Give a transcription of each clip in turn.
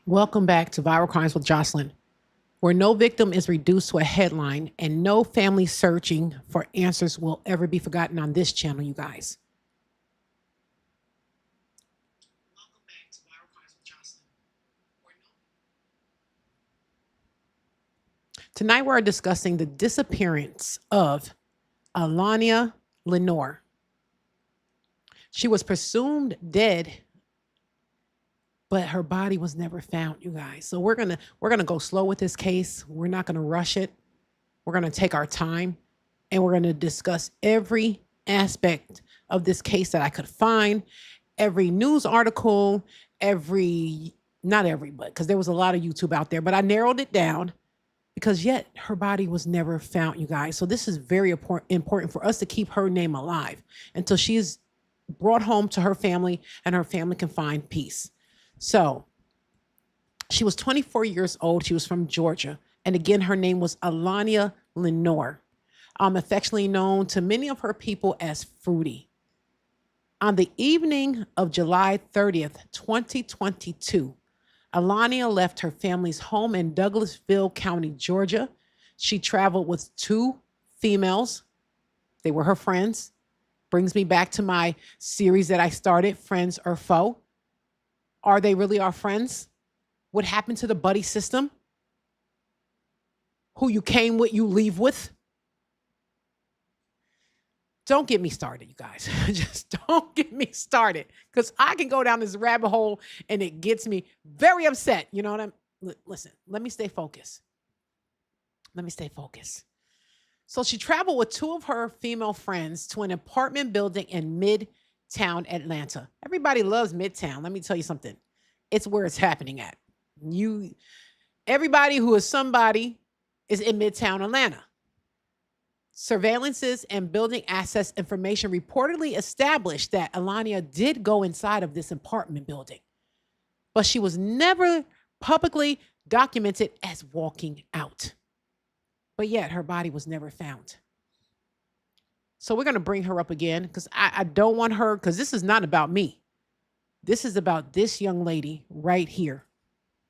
Welcome back to Viral Crimes with Jocelyn, where no victim is reduced to a headline and no family searching for answers will ever be forgotten on this channel, you guys. Welcome back to Viral Crimes with Jocelyn. Tonight we're discussing the disappearance of Allahnia Lenoir. She was presumed dead, but her body was never found, you guys. So we're gonna go slow with this case. We're not gonna rush it. We're gonna take our time, and we're gonna discuss every aspect of this case that I could find, every news article, not every, but because there was a lot of YouTube out there, but I narrowed it down because yet her body was never found, you guys. So this is very important for us to keep her name alive until she is brought home to her family and her family can find peace. So she was 24 years old. She was from Georgia. And again, her name was Allahnia Lenoir, affectionately known to many of her people as Fruity. On the evening of July 30th, 2022, Allahnia left her family's home in Douglasville County, Georgia. She traveled with two females. They were her friends. Brings me back to my series that I started, Friends or Foe. Are they really our friends? What happened to the buddy system? Who you came with, you leave with? Don't get me started, you guys. Just don't get me started, because I can go down this rabbit hole and it gets me very upset. You know what listen, let me stay focused. Let me stay focused. So she traveled with two of her female friends to an apartment building in Midtown Atlanta. Everybody loves Midtown. Let me tell you something. It's where it's happening at. Everybody who is somebody is in Midtown Atlanta. Surveillances and building access information reportedly established that Allahnia did go inside of this apartment building, but she was never publicly documented as walking out. But yet her body was never found. So we're going to bring her up again because I don't want her, because this is not about me. This is about this young lady right here.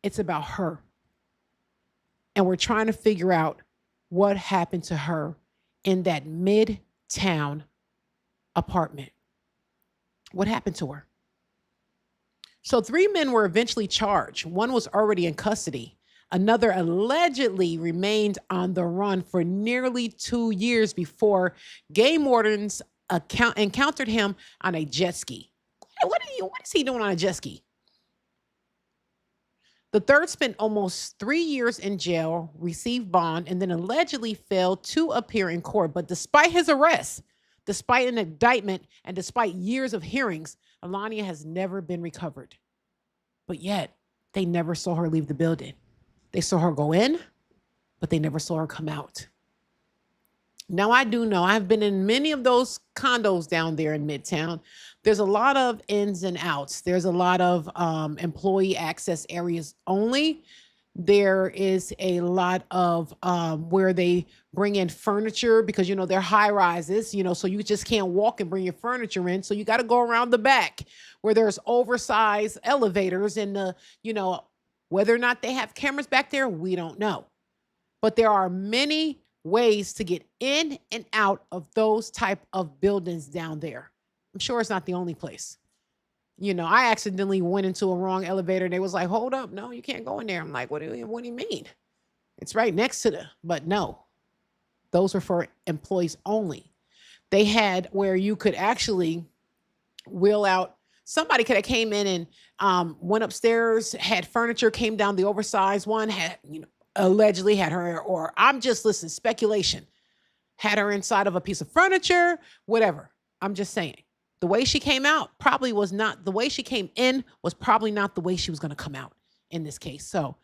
It's about her. And we're trying to figure out what happened to her in that Midtown apartment. What happened to her? So three men were eventually charged. One was already in custody. Another allegedly remained on the run for nearly 2 years before game wardens encountered him on a jet ski. What is he doing on a jet ski? The third spent almost 3 years in jail, received bond, and then allegedly failed to appear in court. But despite his arrest, despite an indictment, and despite years of hearings, Allahnia has never been recovered. But yet, they never saw her leave the building. They saw her go in, but they never saw her come out. Now, I do know I've been in many of those condos down there in Midtown. There's a lot of ins and outs. There's a lot of employee access areas only. There is a lot of where they bring in furniture because, they're high rises, so you just can't walk and bring your furniture in. So you got to go around the back where there's oversized elevators and, whether or not they have cameras back there, we don't know. But there are many ways to get in and out of those type of buildings down there. I'm sure it's not the only place. I accidentally went into a wrong elevator. They was like, hold up. No, you can't go in there. I'm like, what do you mean? It's right next to but no, those were for employees only. They had where you could actually wheel out. Somebody could have came in and went upstairs, had furniture, came down the oversized one, had, allegedly had her, or I'm just listening, speculation, had her inside of a piece of furniture, whatever. I'm just saying. The way she came out probably was not, the way she came in was probably not the way she was going to come out in this case. So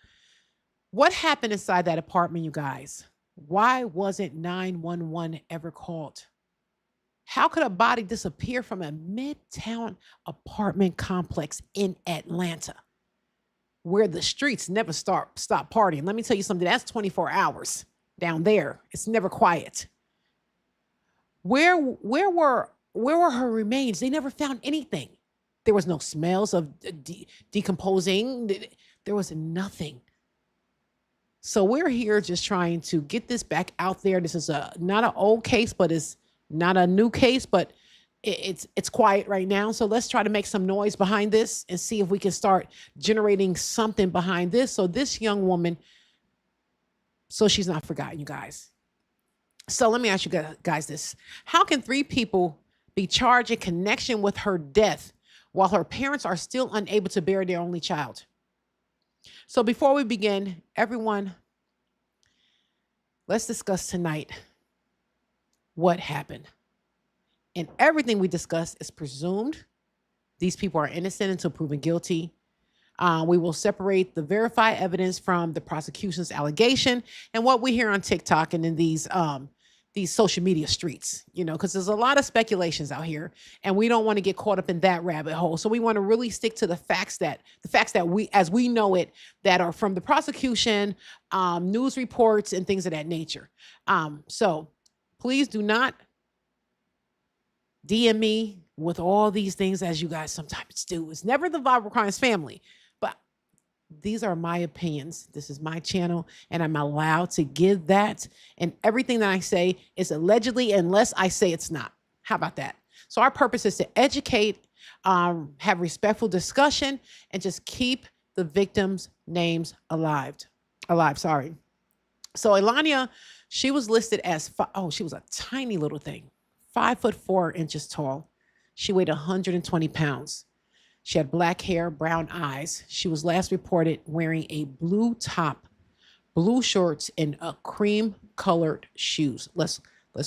what happened inside that apartment, you guys? Why wasn't 911 ever called? How could a body disappear from a Midtown apartment complex in Atlanta where the streets never stop partying? Let me tell you something. That's 24 hours down there. It's never quiet. Where were her remains? They never found anything. There was no smells of decomposing. There was nothing. So we're here just trying to get this back out there. This is not an old case, but it's not a new case, but it's quiet right now. So let's try to make some noise behind this and see if we can start generating something behind this. So this young woman, so she's not forgotten, you guys. So let me ask you guys this. How can 3 people be charged in connection with her death while her parents are still unable to bury their only child? So before we begin, everyone, let's discuss tonight what happened. And everything we discuss is presumed. These people are innocent until proven guilty. We will separate the verified evidence from the prosecution's allegation and what we hear on TikTok and in these social media streets, because there's a lot of speculations out here and we don't want to get caught up in that rabbit hole. So we want to really stick to the facts that we, as we know it, that are from the prosecution, news reports and things of that nature. So please do not DM me with all these things as you guys sometimes do. It's never the Viral Crimes family, but these are my opinions. This is my channel and I'm allowed to give that. And everything that I say is allegedly, unless I say it's not. How about that? So our purpose is to educate, have respectful discussion, and just keep the victims' names alive. Sorry. So Allahnia, she was listed as, she was a tiny little thing, 5'4" tall. She weighed 120 pounds. She had black hair, brown eyes. She was last reported wearing a blue top, blue shorts, and a cream-colored shoes. Let's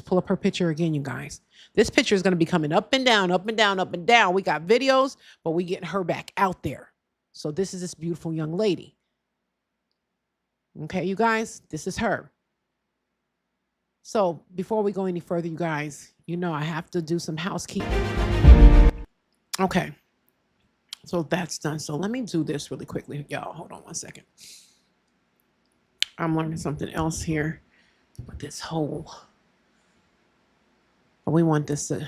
pull up her picture again, you guys. This picture is going to be coming up and down, up and down, up and down. We got videos, but we getting her back out there. So this is this beautiful young lady. Okay, you guys, this is her. So before we go any further, you guys, I have to do some housekeeping. Okay. So that's done. So let me do this really quickly. Y'all, hold on one second. I'm learning something else here with this whole. We want this to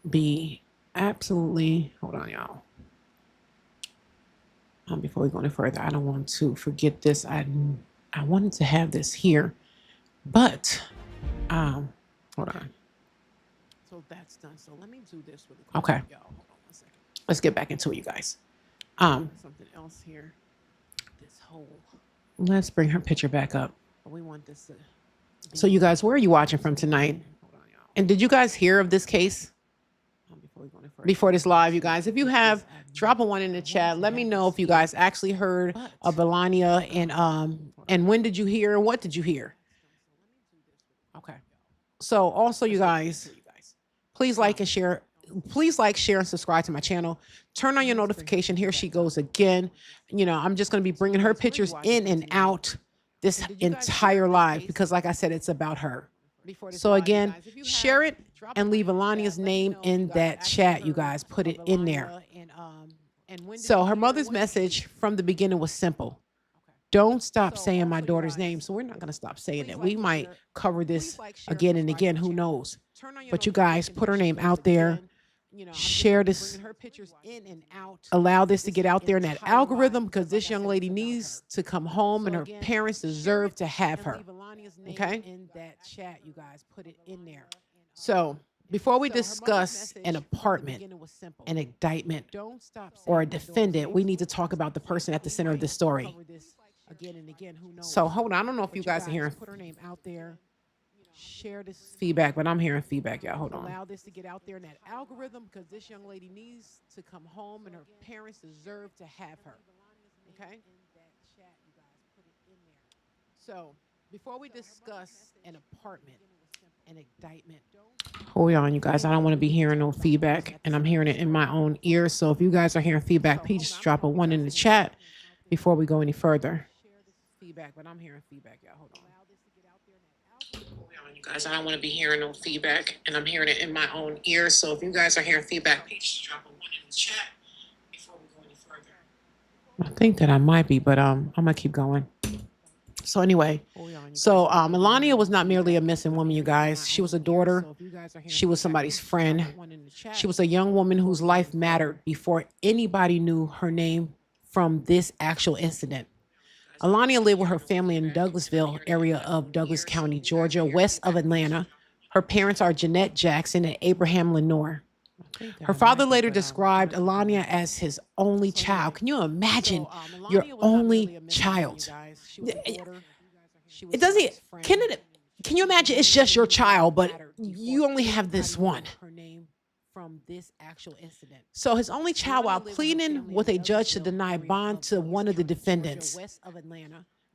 be absolutely, hold on, y'all. Before we go any further, I don't want to forget this. I wanted to have this here, but hold on. So that's done. So let me do this really quick. Okay. Y'all, hold on one second. Let's get back into it, you guys. Something else here. This whole. Let's bring her picture back up. We want this to. So you guys, where are you watching from tonight? And did you guys hear of this case? Before this live, you guys, if you have, drop a 1 in the chat. Let me know if you guys actually heard of Allahnia and when did you hear and what did you hear? Okay. So also, you guys, please like and share. Please like, share, and subscribe to my channel. Turn on your notification. Here she goes again. I'm just going to be bringing her pictures in and out this entire live because, like I said, it's about her. So again, share it and leave Allahnia's name in that chat, you guys. Put it in there. So her mother's message from the beginning was simple. Don't stop saying my daughter's name. So we're not going to stop saying it. We might cover this again and again. Who knows? But you guys, put her name out there. Share this, allow this to get out there in that algorithm because this young lady needs to come home and her parents deserve to have her. Okay? In that chat, you guys, put it in there. So before we discuss an apartment, an indictment, or a defendant, we need to talk about the person at the center of the story. So hold on. I don't know if you guys are hearing. Put her name out there. Share this feedback, but I'm hearing feedback, y'all. Hold on. Allow this to get out there in that algorithm because this young lady needs to come home and her parents deserve to have her. Okay? So before we discuss an apartment, an indictment. Hold on, you guys. I don't want to be hearing no feedback, and I'm hearing it in my own ears. So if you guys are hearing feedback, please just drop a 1 in the chat before we go any further. Feedback, but I'm hearing feedback, y'all. Hold on. You guys, I don't want to be hearing no feedback, and I'm hearing it in my own ears. So if you guys are hearing feedback, please just drop a 1 in the chat before we go any further. I think that I might be, but I'm gonna keep going. So anyway, Allahnia was not merely a missing woman, you guys. She was a daughter. She was somebody's friend. She was a young woman whose life mattered before anybody knew her name from this actual incident. Allania lived with her family in Douglasville area of Douglas County, Georgia, west of Atlanta. Her parents are Jeanette Jackson and Abraham Lenoir. Her father later described Allania as his only child. Can you imagine your only child? It doesn't. Can you imagine? It's just your child, but you only have this one. From this actual incident. So his only child, while pleading with a judge to deny bond to one of the defendants.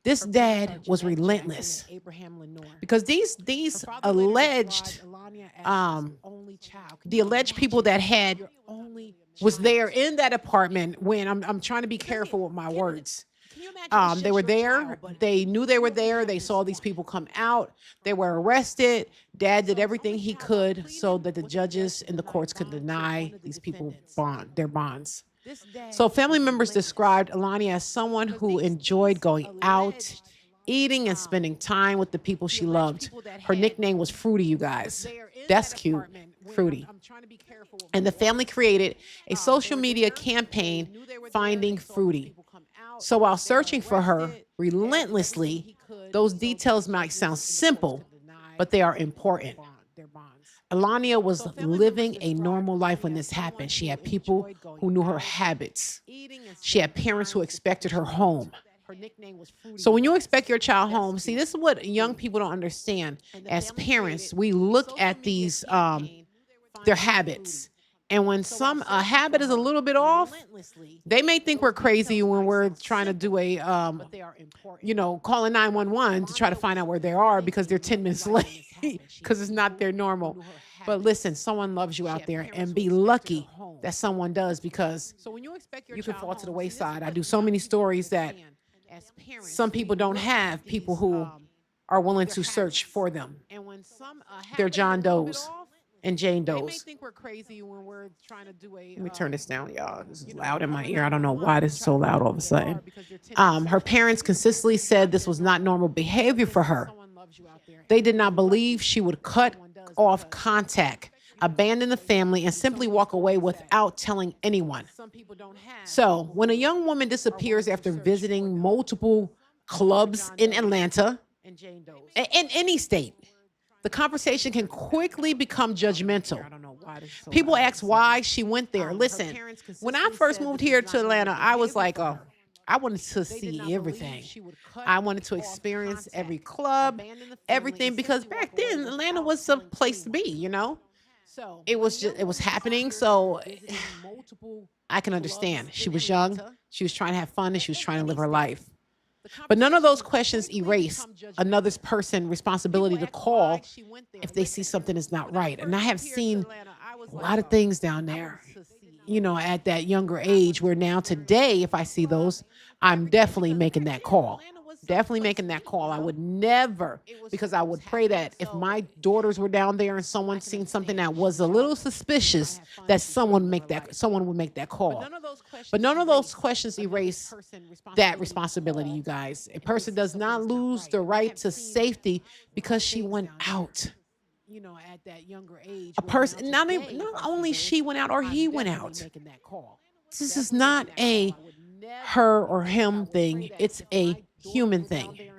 This dad was relentless because these alleged the alleged people that had was there in that apartment when I'm trying to be careful with my words. They were there. They knew they were there. They saw these people come out. They were arrested. Dad did everything he could so that the judges and the courts could deny these people their bonds. So family members described Allania as someone who enjoyed going out, eating and spending time with the people she loved. Her nickname was Fruity, you guys. That's cute, Fruity. And the family created a social media campaign, Finding Fruity. So while searching for her relentlessly, those details might sound simple, but they are important. Allania was living a normal life when this happened. She had people who knew her habits. She had parents who expected her home. So when you expect your child home, see, this is what young people don't understand. As parents, we look at these, their habits. And when a habit is a little bit off, they may think we're crazy when we're trying to do a, calling 911 to try to find out where they are because they're 10 minutes late because it's not their normal. But listen, someone loves you out there, and be lucky that someone does, because you can fall to the wayside. I do so many stories that some people don't have people who are willing to search for them. They're John Does and Jane Does. Let me turn this down, y'all. This is loud in my ear. I don't know why this is so loud all of a sudden. Her parents consistently said this was not normal behavior for her. They did not believe she would cut off contact, abandon the family, and simply walk away without telling anyone. So when a young woman disappears after visiting multiple clubs in Atlanta, in any state, the conversation can quickly become judgmental. People ask why she went there. Listen, when I first moved here to Atlanta, I was like, oh, I wanted to see everything. I wanted to experience every club, everything, because back then Atlanta was a place to be, It was happening. So I can understand. She was young. She was trying to have fun, and she was trying to live her life. But none of those questions erase another person's responsibility to call if they see something is not right. And I have seen a lot of things down there, at that younger age, where now today, if I see those, I'm definitely making that call. Definitely making that call. I would never, because I would pray that if my daughters were down there and someone seen something that was a little suspicious, that someone would make that call. But none of those questions erase that responsibility, you guys. A person does not lose the right to safety because she went out. At that younger age, a person, not only she went out or he went out. This is not a her or him thing. It's a human thing.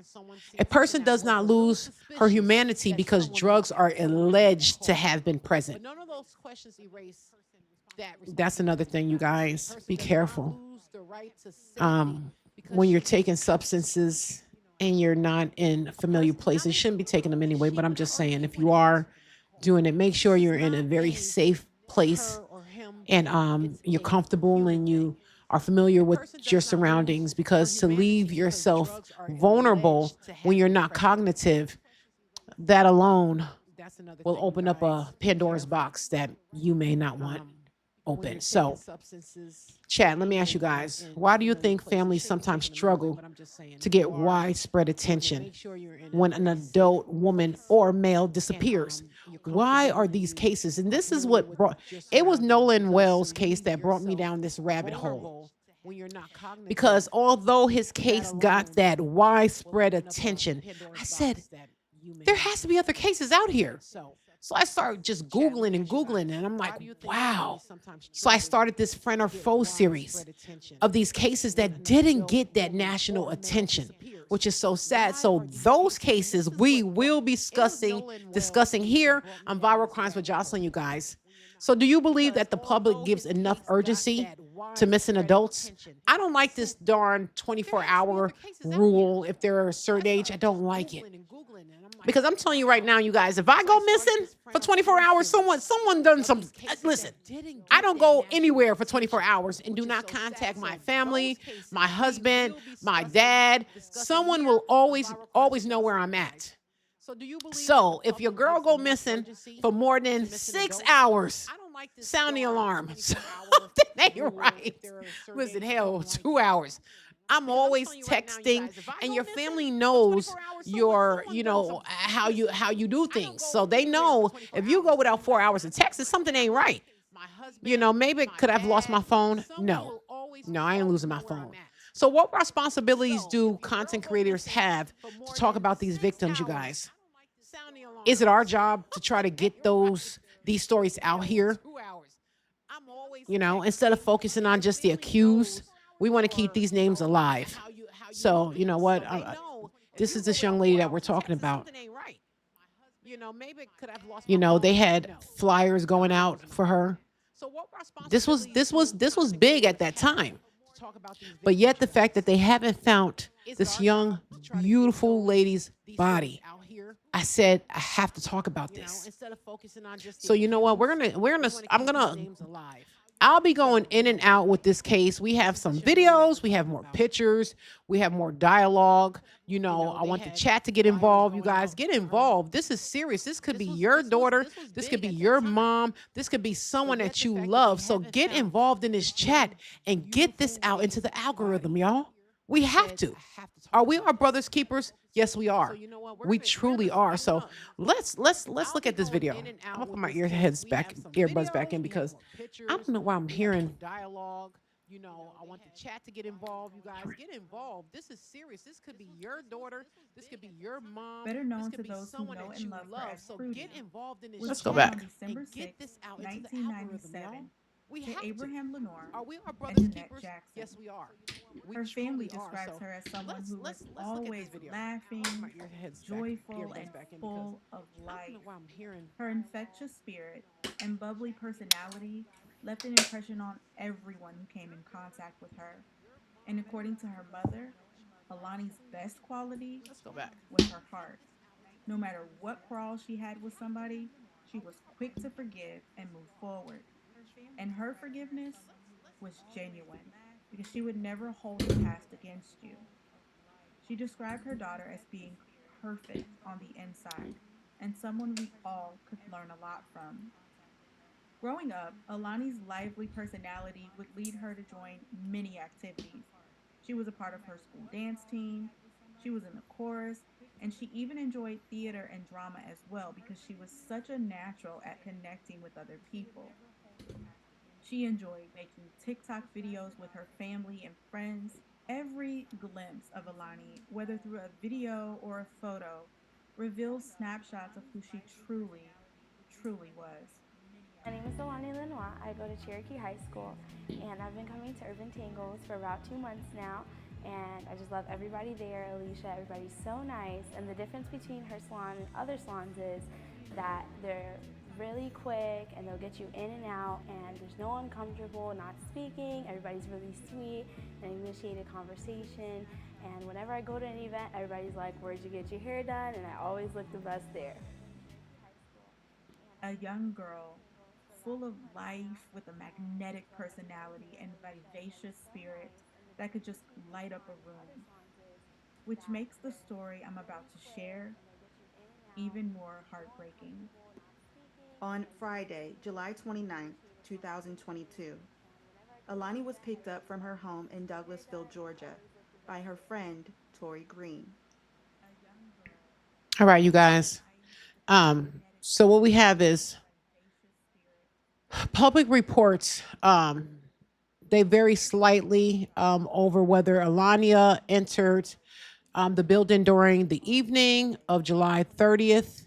A person does not lose her humanity because drugs are alleged to have been present. That's another thing, you guys. Be careful. When you're taking substances and you're not in familiar places, you shouldn't be taking them anyway. But I'm just saying, if you are doing it, make sure you're in a very safe place and you're comfortable and you are familiar with your surroundings, because to leave yourself vulnerable when you're not cognitive, that alone will open up a Pandora's box that you may not want open. So, Chad, let me ask you guys, why do you think families sometimes struggle to get widespread attention when an adult woman or male disappears? Why are these cases? And this is what it was Nolan Wells' case that brought me down this rabbit hole. Because although his case got that widespread attention, I said, there has to be other cases out here. So I started just Googling and Googling, and I'm like, wow. So I started this friend or foe series of these cases that didn't get that national attention, which is so sad. So those cases we will be discussing here on Viral Crimes with Jocelyn, you guys. So do you believe that the public gives enough urgency to missing adults? I don't like this darn 24-hour rule if they're a certain age. I don't like it. Because I'm telling you right now, you guys, if I go missing for 24 hours, someone done some. Listen, I don't go anywhere for 24 hours and do not contact my family, my husband, my dad. Someone will always know where I'm at. So if your girl go missing for more than 6 hours, sound the alarm. Something ain't right. Listen, hell, 2 hours. I'm always texting, and your family knows your, how you do things. So they know if you go without 4 hours of text, something ain't right. Maybe could I have lost my phone? No, I ain't losing my phone. So what responsibilities do content creators have to talk about these victims, you guys? Is it our job to try to get these stories out here? Instead of focusing on just the accused, we want to keep these names alive. So, you know what? This is this young lady that we're talking about. They had flyers going out for her. This was big at that time. But yet the fact that they haven't found this young, beautiful lady's body, I said I have to talk about this. So you know what? I'll be going in and out with this case. We have some videos, we have more pictures, we have more dialogue. I want the chat to get involved. You guys get involved. This is serious. This could be your daughter. This could be your mom. This could be someone that you love. So get involved in this chat and get this out into the algorithm, y'all. We have to. Are we our brother's keepers? Yes, we are. We truly are. So let's look at this video. I'm gonna put my earbuds back in because I don't know why I'm hearing dialogue. I want the chat to get involved. You guys get involved. This is serious. This could be your daughter. This could be your mom. Better known this to could be those someone who know that and you love her love. as So Fruity, get involved in this. was Let's go born back. on December And 6, get this out into the algorithm, y'all. 1997, We to have Abraham Lenoir Are we our and brother's Jeanette keepers? Jackson. Yes, we are. We Her family truly are. describes So her as someone who was let's look at always this video. laughing, My joyful, earbuds and back in because full of I life. don't know why I'm hearing. Her infectious spirit and bubbly personality left an impression on everyone who came in contact with her. And according to her mother, Alani's best quality Let's go back. was her heart. No matter what quarrel she had with somebody, she was quick to forgive and move forward. And her forgiveness was genuine because she would never hold the past against you. She described her daughter as being perfect on the inside and someone we all could learn a lot from. Growing up, Alani's lively personality would lead her to join many activities. She was a part of her school dance team, she was in the chorus, and she even enjoyed theater and drama as well because she was such a natural at connecting with other people. She enjoyed making TikTok videos with her family and friends. Every glimpse of Alani, whether through a video or a photo, reveals snapshots of who she truly was. My name is Allahnia Lenoir. I go to Cherokee High School, and I've been coming to Urban Tangles for about 2 months now, and I just love everybody there. Alicia, everybody's so nice, and the difference between her salon and other salons is that they're really quick, and they'll get you in and out, and there's no uncomfortable not speaking. Everybody's really sweet and initiate a conversation, and whenever I go to an event, everybody's like, where'd you get your hair done? And I always look the best there. A young girl full of life with a magnetic personality and vivacious spirit that could just light up a room, which makes the story I'm about to share even more heartbreaking. On Friday, July 29, 2022, Alani was picked up from her home in Douglasville, Georgia, by her friend, Tori Green. All right, you guys. So what we have is public reports. They vary slightly over whether Alania entered the building during the evening of July 30th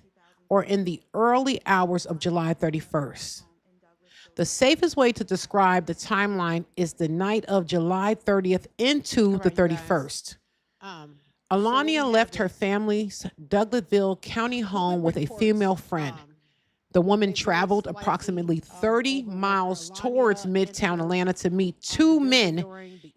or in the early hours of July 31st. The safest way to describe the timeline is the night of July 30th into the 31st. Allahnia left her family's Douglasville County home with a female friend. The woman traveled approximately 30 miles towards Midtown Atlanta to meet two men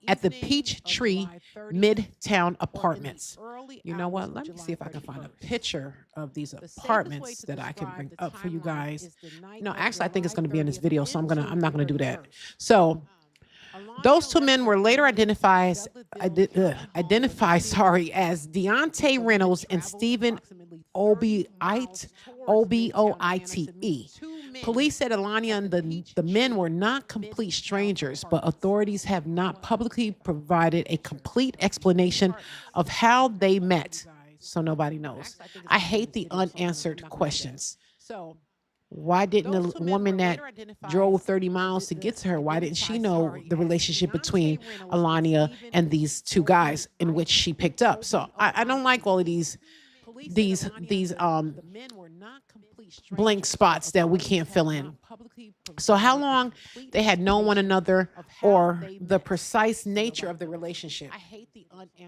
at the Peachtree Midtown Apartments. You know what? Let me see if I can find a picture of these apartments that I can bring up for you guys. No, actually, I think it's going to be in this video, so I'm not going to do that. So those two men were later identified, as Diante Reynolds and Stephen Oboite, Oboite. Police said Allahnia and the men were not complete strangers, but authorities have not publicly provided a complete explanation of how they met, so nobody knows. I hate the unanswered questions. Why didn't the woman that drove 30 miles to get to her, why didn't she know the relationship between Allahnia and these two guys in which she picked up? So I don't like all of these blank spots that we can't fill in. So how long they had known one another or the precise nature of the relationship,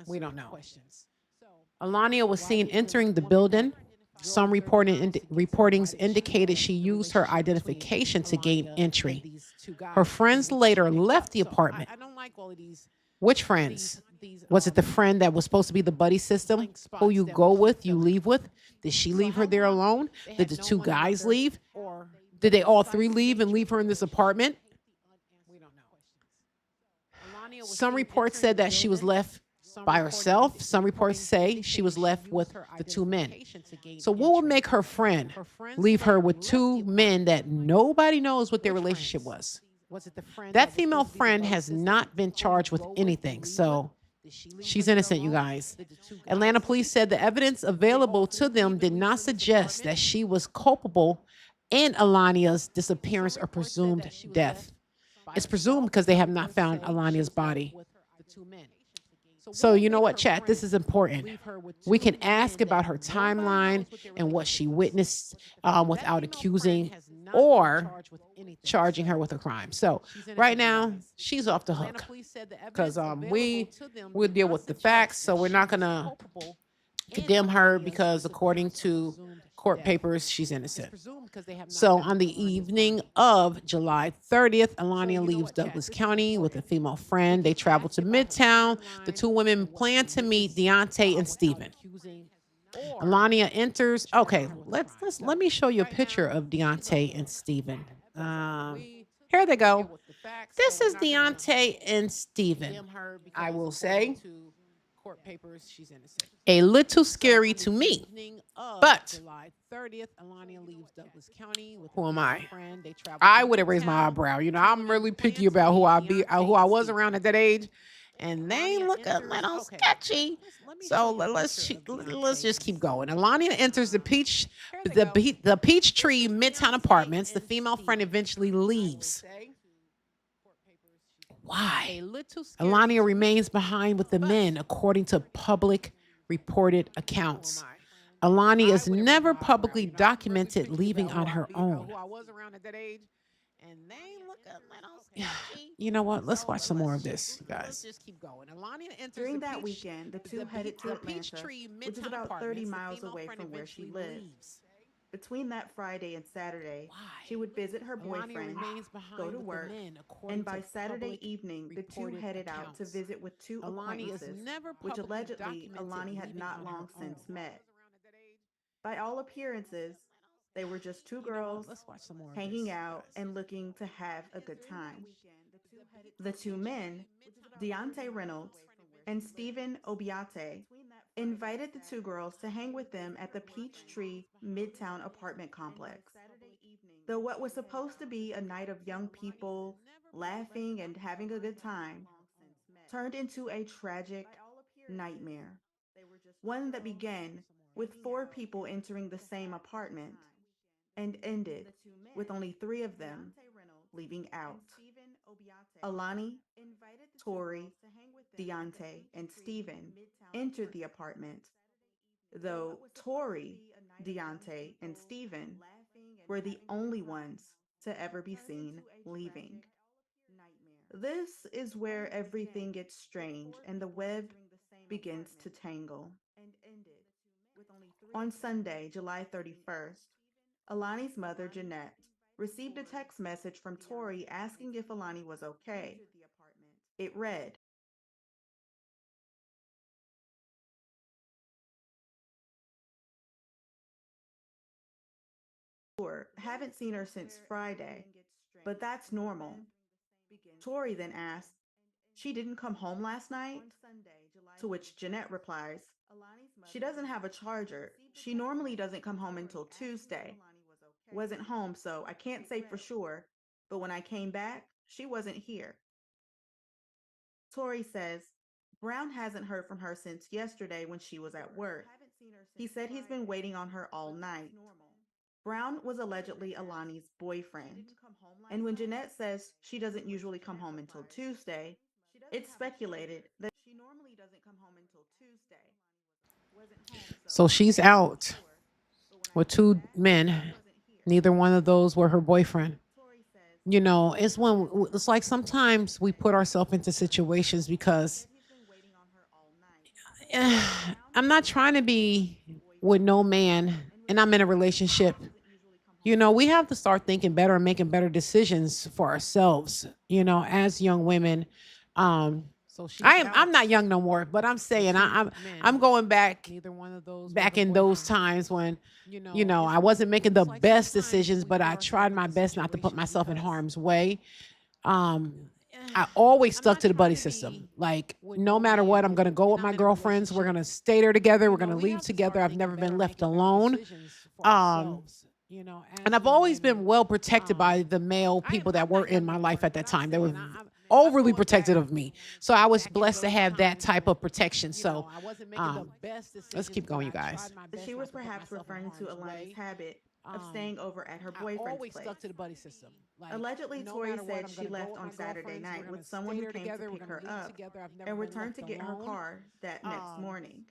we don't know. Allahnia was seen entering the building. Some reportings indicated she used her identification to gain entry. Her friends later left the apartment. Which friends? Was it the friend that was supposed to be the buddy system? Who you go with, you leave with? Did she leave her there alone? Did the two guys leave? Did they all three leave and leave her in this apartment? Some reports said that she was left by herself. Some reports say she was left with the two men. So what would make her friend leave her with two men that nobody knows what their relationship was? That female friend has not been charged with anything, so she's innocent, you guys. Atlanta police said the evidence available to them did not suggest that she was culpable in Allahnia's disappearance or presumed death. It's presumed because they have not found Allahnia's body. So you know what, chat? This is important. We can ask about her timeline and what she witnessed without accusing or charging her with a crime. So right now, she's off the hook because we'll deal with the facts. So we're not going to condemn her because according to court papers, she's innocent. So on the evening of July 30th, Allahnia leaves Douglas County with a female friend. They travel to Midtown. The two women plan to meet Diante and Stephen. Allahnia enters. Okay, let me show you a picture of Diante and Stephen. Here they go. This is Diante and Stephen. I will say, a little scary to me, but who am I? I would have raised my eyebrow. You know, I'm really picky about who I was around at that age, and they look a little sketchy. So let's just keep going. Allahnia enters the Peachtree Midtown Apartments. The female friend eventually leaves. Why? Allahnia remains behind with the men, according to public reported accounts. Allahnia is never publicly documented leaving on her own. You know what? Let's watch some more of this, you guys. During that weekend, the two headed to Atlanta, which is about 30 miles away from where she lives. Between that Friday and Saturday, she would visit her boyfriend, go to work, and by Saturday evening, the two headed out to visit with two acquaintances, which allegedly Alani had not long since met. By all appearances, they were just two girls hanging out and looking to have a good time. The two men, Diante Reynolds and Stephen Oboite, invited the two girls to hang with them at the Peachtree Midtown apartment complex. Though what was supposed to be a night of young people laughing and having a good time turned into a tragic nightmare, one that began with four people entering the same apartment and ended with only three of them leaving out. Alani, Tori, Diante, and Stephen entered the apartment, though Tori Diante, and Stephen were the only ones to ever be seen leaving. This is where everything gets strange and the web begins to tangle. On Sunday, July 31st, Alani's mother, Jeanette, received a text message from Tori asking if Alani was okay. It read, haven't seen her since Friday, but that's normal. Tori then asked, she didn't come home last night? To which Jeanette replies, she doesn't have a charger. She normally doesn't come home until Tuesday. Wasn't home, so I can't say for sure, but when I came back, she wasn't here. Tori says, Brown hasn't heard from her since yesterday when she was at work. He said he's been waiting on her all night. Brown was allegedly Alani's boyfriend. And when Jeanette says she doesn't usually come home until Tuesday, it's speculated that she normally doesn't come home until Tuesday. So she's out with two men. Neither one of those were her boyfriend. You know, it's like sometimes we put ourselves into situations because I'm not trying to be with no man and I'm in a relationship. You know, we have to start thinking better and making better decisions for ourselves, you know, as young women. I'm not young no more, but I'm saying I'm going back back in those times when, you know, I wasn't making the best decisions, but I tried my best not to put myself in harm's way. Um, I always stuck to the buddy system. Like, no matter what, I'm going to go with my girlfriends. We're going to stay there together. We're going to leave together. I've never been left alone. Um, and I've always been well protected by the male people that were in my life at that time. They were overly protective of me. So I was blessed to have that type of protection. So let's keep going, you guys. She was perhaps referring to Alani's habit of staying over at her boyfriend's place. Stuck to the buddy system. Allegedly, Tori said she left on Saturday night with someone who came to pick her up and returned to get her car that next morning.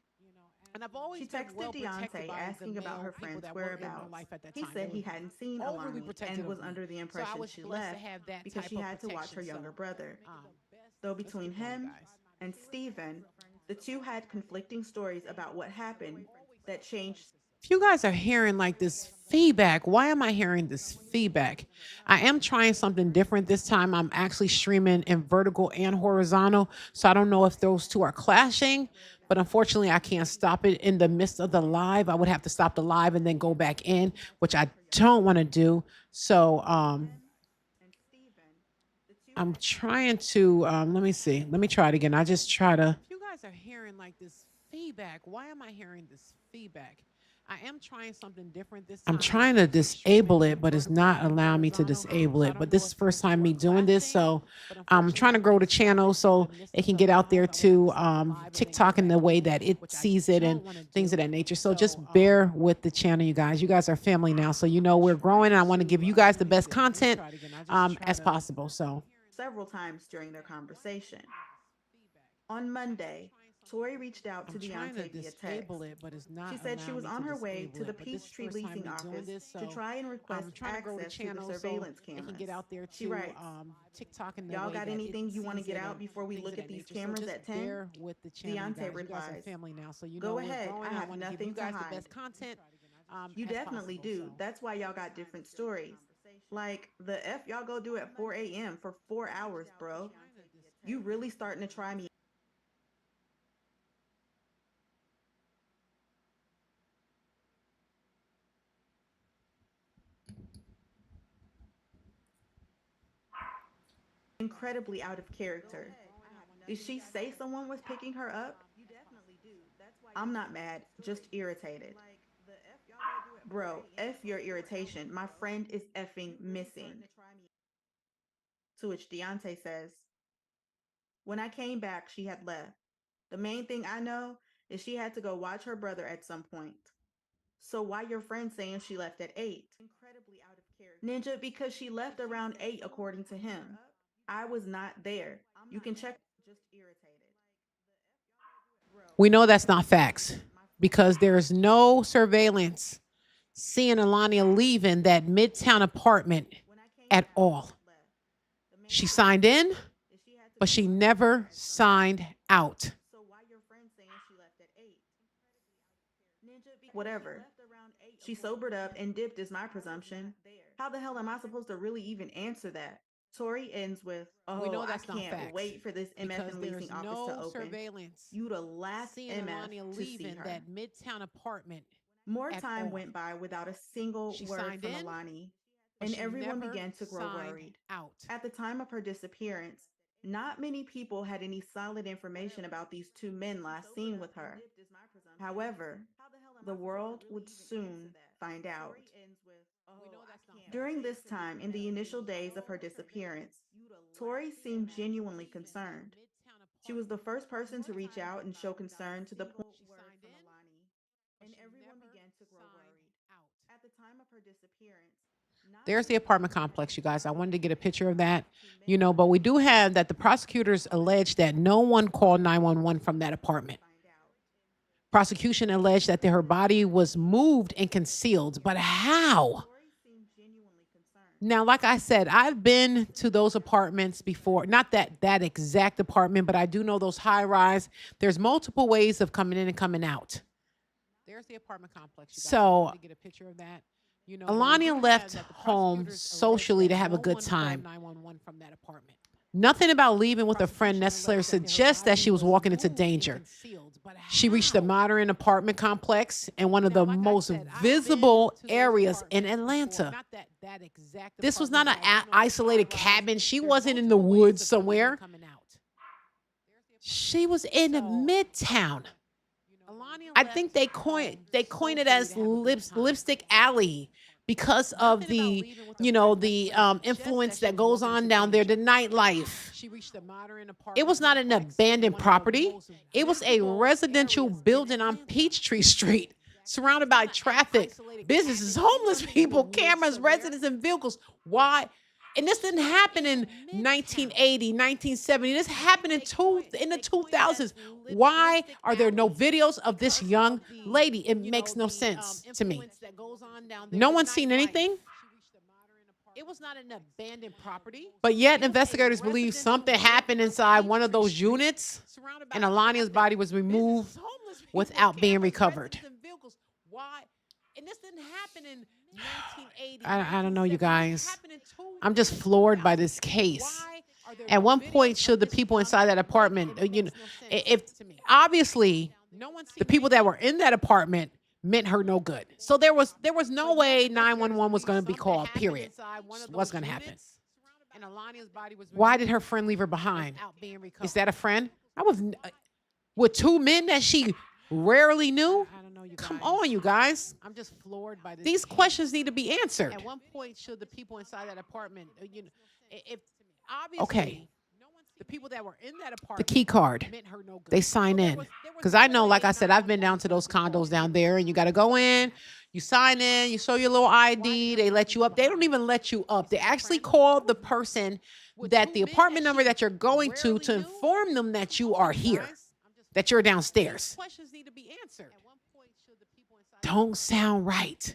She texted Diante asking about her friend's whereabouts. He said he hadn't seen Alani and was under the impression she left because she had to watch her younger brother. Though between him and Stephen, the two had conflicting stories about what happened that changed. If you guys are hearing like this feedback, why am I hearing this feedback? I am trying something different this time. I'm actually streaming in vertical and horizontal. So I don't know if those two are clashing, but unfortunately I can't stop it in the midst of the live. I would have to stop the live and then go back in, which I don't want to do. So I'm trying to let me see. Let me try it again. I just try to. If you guys are hearing like this feedback, why am I hearing this feedback? I am trying something different this time. I'm trying to disable it, but it's not allowing me to disable it. But this is the first time me doing this. So I'm trying to grow the channel so it can get out there to TikTok in the way that it sees it and things of that nature. So just bear with the channel, you guys. You guys are family now. So you know we're growing and I want to give you guys the best content as possible. So several times during their conversation. On Monday, Tori reached out to Diante via text. She said she was on her way to the Peachtree leasing office to try and request access to the surveillance cameras. She writes, y'all got anything you want to get out before we look at these cameras at 10? Diante replies, go ahead, I have nothing to hide. You definitely do. That's why y'all got different stories. Like, the F y'all go do at 4 a.m. for 4 hours, bro. You really starting to try me. Incredibly out of character. Did she say someone was picking her up? I'm not mad, just irritated. Bro, F your irritation. My friend is effing missing. To which Diante says, when I came back, she had left. The main thing I know is she had to go watch her brother at some point. So why your friend saying she left at 8? Ninja, because she left around 8 according to him. I was not there. You can check. we know that's not facts because there is no surveillance seeing Allahnia leaving that Midtown apartment at all. She signed in, but she never signed out. Whatever. She sobered up and dipped is my presumption. How the hell am I supposed to really even answer that? Tori ends with, We know "Oh, I that's not can't facts wait for this MF because and there's leasing office to no open. surveillance You the last seeing MF Allahnia to see leaving her." that Midtown apartment More at time all. went by without a single She word signed from in, Alani, but and she everyone never began to grow signed worried. out. At the time of her disappearance, not many people had any solid information about these two men last seen with her. However, the world would soon find out. During this time, in the initial days of her disappearance, Tori seemed genuinely concerned. She was the first person to reach out and show concern to the point where and everyone began to grow worried. At the time of her disappearance, There's the apartment complex, you guys. I wanted to get a picture of that, but we do have that the prosecutors allege that no one called 911 from that apartment. Prosecution alleged that her body was moved and concealed, but how? Now, like I said, I've been to those apartments before. Not that exact apartment, but I do know those high rise. There's multiple ways of coming in and coming out. There's the apartment complex. So, to get a picture of that. Allahnia left home socially to have a good time. 911 from that apartment. Nothing about leaving with a friend necessarily suggests that she was walking into danger. She reached the modern apartment complex in one of the most visible areas in Atlanta. This was not an isolated cabin. She wasn't in the woods somewhere. She was in Midtown. I think they coined it as Lipstick Alley because of the influence that goes on down there, the nightlife. It was not an abandoned property. It was a residential building on Peachtree Street, surrounded by traffic, businesses, homeless people, cameras, residents, and vehicles. Why? And this didn't happen in 1980, 1970. This happened in the 2000s. Why are there no videos of this young lady? It makes no sense to me. No one's seen anything. It was not an abandoned property. But yet investigators believe something happened inside one of those units and Alania's body was removed without being recovered. Why? And this didn't happen in 1980. I don't know, you guys. I'm just floored by this case. At one point, should the people inside that apartment, if obviously the people that were in that apartment meant her no good. So there was no way 911 was going to be called, period. What's going to happen? Why did her friend leave her behind? Is that a friend? With two men that she rarely knew? Come on, you guys. I'm just floored by this. These questions need to be answered. At one point, should the people inside that apartment, if obviously the people that were in that apartment, the key card, they sign in. Because I know, like I said, I've been down to those condos down there, and you got to go in, you sign in, you show your little ID, they let you up. They don't even let you up. They actually call the person that the apartment number that you're going to inform them that you are here, that you're downstairs. Questions need to be answered. Don't sound right.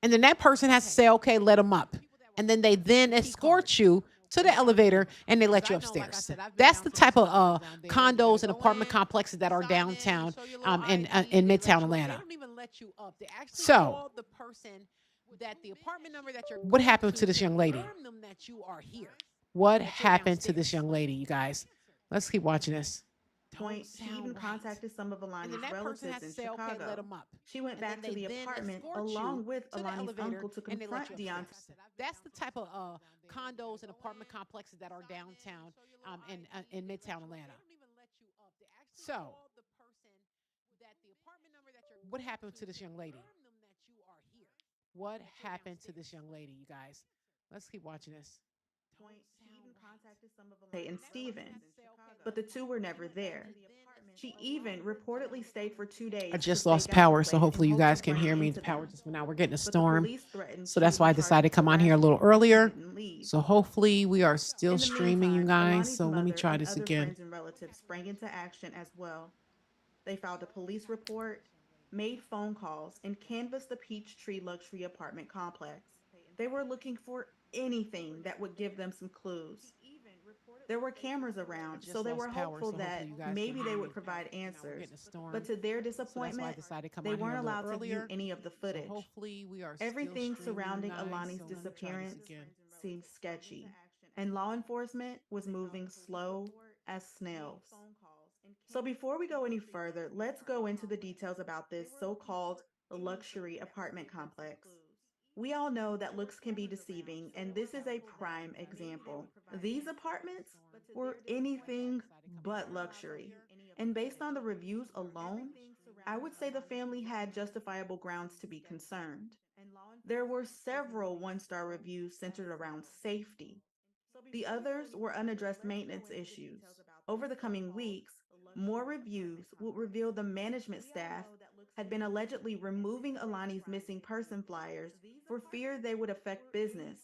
And then that person has to say, okay, let them up. And then they escort you to the elevator and they let you upstairs. That's the type of condos and apartment complexes that are downtown in Midtown Atlanta. So what happened to this young lady? What happened to this young lady, you guys? Let's keep watching this. She even contacted some of Alani's relatives in Chicago. She went back to the apartment along with Alani's uncle to confront Diante. That's the type of condos and apartment complexes that are downtown in Midtown Atlanta. So, what happened to this young lady? What happened to this young lady, you guys? Let's keep watching this. She even contacted some of Alani and Steven, but the two were never there. She even reportedly stayed for 2 days. I just lost power, so hopefully you guys can hear me. The power just went out. We're getting a storm, so that's why I decided to come on here a little earlier. So hopefully we are still streaming, you guys. So let me try this again. Friends and relatives sprang into action as well. They filed a police report. made phone calls, and canvassed the Peachtree luxury apartment complex. They were looking for anything that would give them some clues. There were cameras I around, so just they lost were power, hopeful so hopefully that you guys can maybe hear they me. would provide We're answers. getting a storm, But to their so that's why I disappointment, decided to come they on here a weren't little allowed to view earlier. any of the So footage. hopefully we are still Everything streaming surrounding nice. Alani's So let me try this disappearance again. seemed sketchy, and law enforcement was moving slow as snails. So before we go any further, let's go into the details about this so-called luxury apartment complex. We all know that looks can be deceiving, and this is a prime example. These apartments were anything but luxury. And based on the reviews alone, I would say the family had justifiable grounds to be concerned. There were several one-star reviews centered around safety. The others were unaddressed maintenance issues. Over the coming weeks, more reviews would reveal the management staff had been allegedly removing Alani's missing person flyers for fear they would affect business.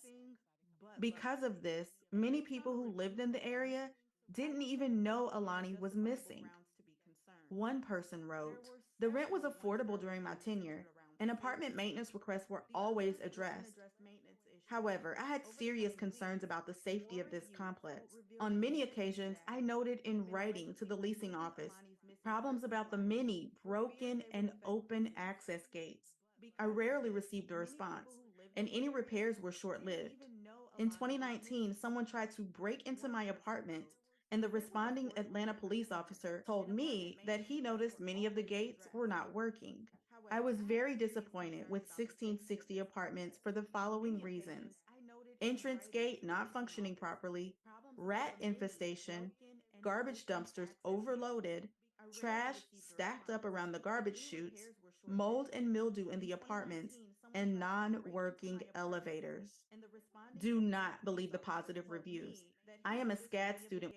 Because of this, many people who lived in the area didn't even know Alani was missing. One person wrote, "The rent was affordable during my tenure, and apartment maintenance requests were always addressed. However, I had serious concerns about the safety of this complex. On many occasions, I noted in writing to the leasing office problems about the many broken and open access gates. I rarely received a response, and any repairs were short lived. In 2019, someone tried to break into my apartment, and the responding Atlanta police officer told me that he noticed many of the gates were not working. I was very disappointed with 1660 apartments for the following reasons: entrance gate not functioning properly, rat infestation, garbage dumpsters overloaded, trash stacked up around the garbage chutes, mold and mildew in the apartments, and non working elevators. Do not believe the positive reviews. I am a SCAD student.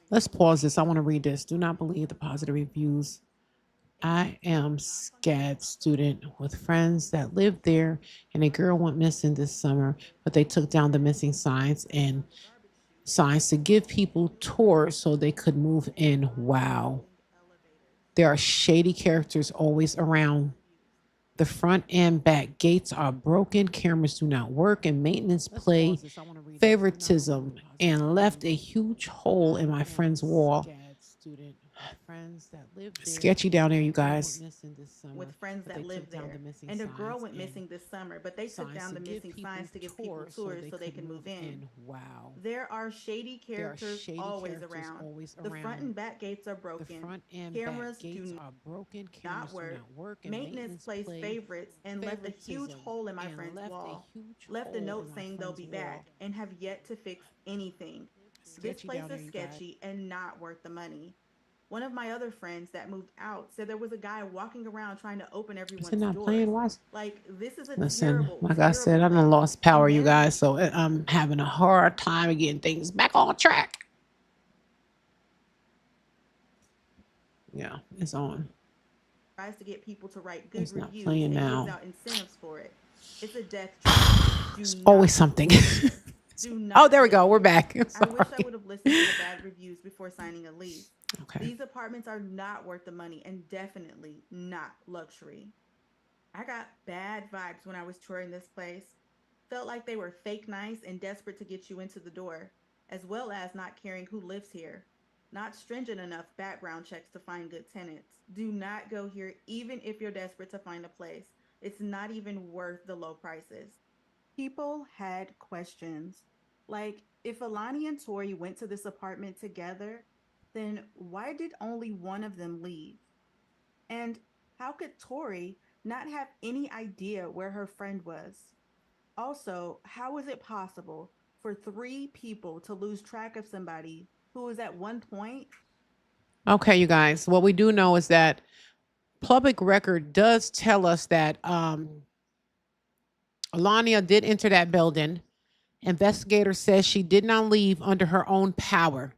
Let's pause this. I want to read this. Do not believe the positive reviews. I am SCAD student with friends that lived there, and a girl went missing this summer, but they took down the missing signs to give people tours so they could move in. Wow. There are shady characters always around. The front and back gates are broken, cameras do not work, and maintenance play favoritism and left a huge hole in my friend's wall. Sketchy down there, you guys. With friends that live there. And a girl went missing this summer, but they took down the missing signs to give people tours so they could move in. Wow. There are shady There are characters shady always characters around. always The front around. and back gates are The broken. front and back Cameras gates do are broken, not cameras do work. not work, and Maintenance maintenance plays play favorites and left a huge favoritism hole in my and friend's left a wall. huge Left a hole in note my saying they'll friend's be wall. back and have yet to fix anything. This Sketchy place down there, is you guys. sketchy and not worth the money. One of my other friends that moved out said there was a guy walking around trying to open Is it everyone's not doors. playing? Why? Like, this is a Listen, terrible, like I said, terrible I done place. lost And power, you management guys, so I'm having a hard time getting things back on track. Yeah, it's on. tries to get people to write good It's not reviews playing and gives now. out incentives for it. It's a death trap. Do There's not always something. go there. Do Oh, not there we live go. We're here. back. I'm I wish I sorry. would have listened to the bad reviews before signing a lease. Okay. These apartments are not worth the money and definitely not luxury. I got bad vibes when I was touring this place. Felt like they were fake nice and desperate to get you into the door, as well as not caring who lives here. Not stringent enough background checks to find good tenants. Do not go here even if you're desperate to find a place. It's not even worth the low prices. People had questions. Like, if Alani and Tori went to this apartment together, then why did only one of them leave? And how could Tori not have any idea where her friend was? Also, how is it possible for three people to lose track of somebody who was at one point? Okay, you guys. What we do know is that public record does tell us that Alania did enter that building. Investigator says she did not leave under her own power.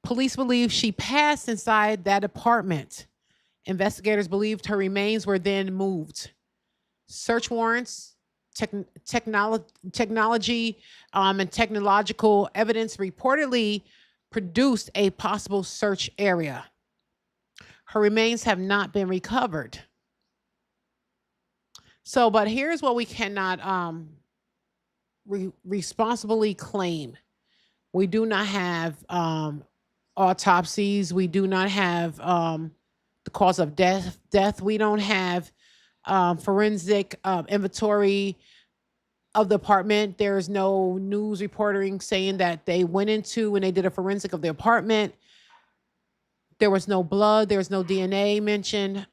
Police believe she passed inside that apartment. Investigators believed her remains were then moved. Search warrants, technology, and technological evidence reportedly produced a possible search area. Her remains have not been recovered. So, but here's what we cannot responsibly claim. We do not have autopsies. We do not have the cause of death. We don't have forensic inventory of the apartment. There's no news reporting saying that they went into when they did a forensic of the apartment. There was no blood. There was no DNA mentioned.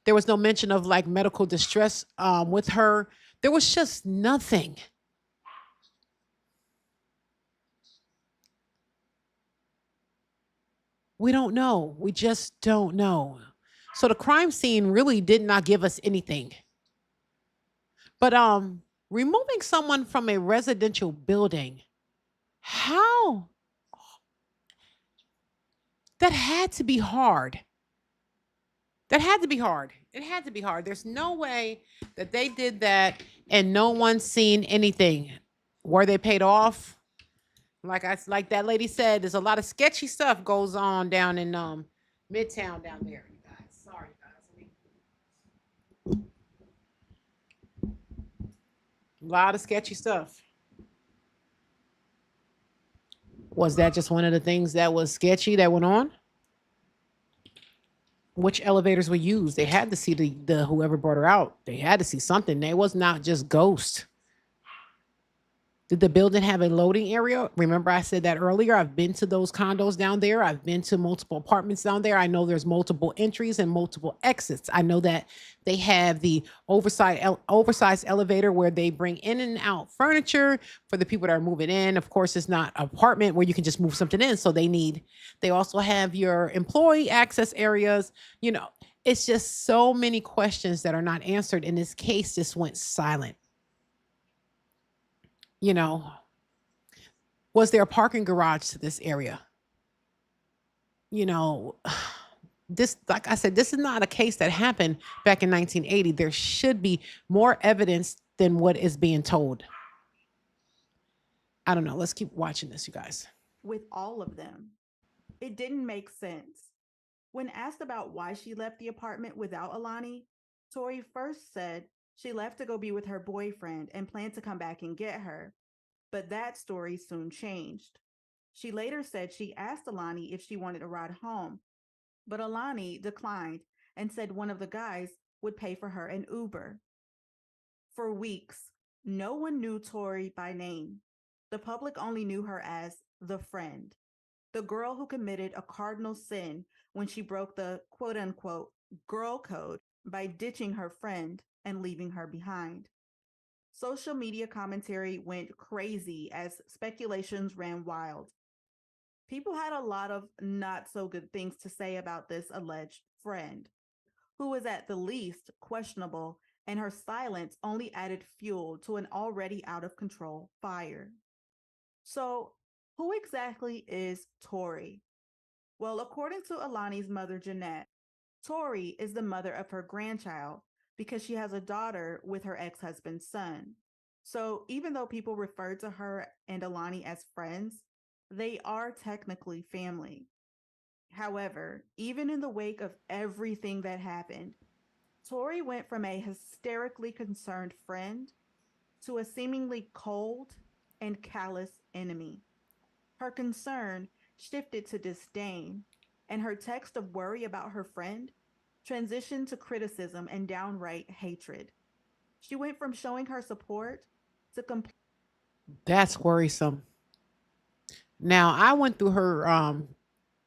There was no mention of like medical distress with her. There was just nothing. We don't know. We just don't know. So the crime scene really did not give us anything. But removing someone from a residential building, how? That had to be hard. That had to be hard. It had to be hard. There's no way that they did that and no one's seen anything. Were they paid off? Like that lady said, there's a lot of sketchy stuff goes on down in Midtown down there. You guys, sorry guys. A lot of sketchy stuff. Was that just one of the things that was sketchy that went on? Which elevators were used? They had to see the whoever brought her out. They had to see something. They was not just ghost. Did the building have a loading area? Remember I said that earlier. I've been to those condos down there. I've been to multiple apartments down there. I know there's multiple entries and multiple exits. I know that they have the oversized elevator where they bring in and out furniture for the people that are moving in. Of course, it's not an apartment where you can just move something in. So they also have your employee access areas. You know, it's just so many questions that are not answered. And this case just went silent. You know, was there a parking garage to this area? You know, this, like I said, this is not a case that happened back in 1980. There should be more evidence than what is being told. I don't know. Let's keep watching this, you guys. With all of them, it didn't make sense. When asked about why she left the apartment without Alani, Tori first said she left to go be with her boyfriend and planned to come back and get her. But that story soon changed. She later said she asked Alani if she wanted a ride home, but Alani declined and said one of the guys would pay for her an Uber. For weeks, no one knew Tori by name. The public only knew her as the friend, the girl who committed a cardinal sin when she broke the quote unquote girl code by ditching her friend and leaving her behind. Social media commentary went crazy as speculations ran wild. People had a lot of not so good things to say about this alleged friend, who was at the least questionable, and her silence only added fuel to an already out of control fire. So, who exactly is Tori? Well, according to Alani's mother, Jeanette, Tori is the mother of her grandchild because she has a daughter with her ex husband's son. So even though people refer to her and Alani as friends, they are technically family. However, even in the wake of everything that happened, Tori went from a hysterically concerned friend to a seemingly cold and callous enemy. Her concern shifted to disdain, and her text of worry about her friend transitioned to criticism and downright hatred. She went from showing her support to complete. That's worrisome. Now, I went through her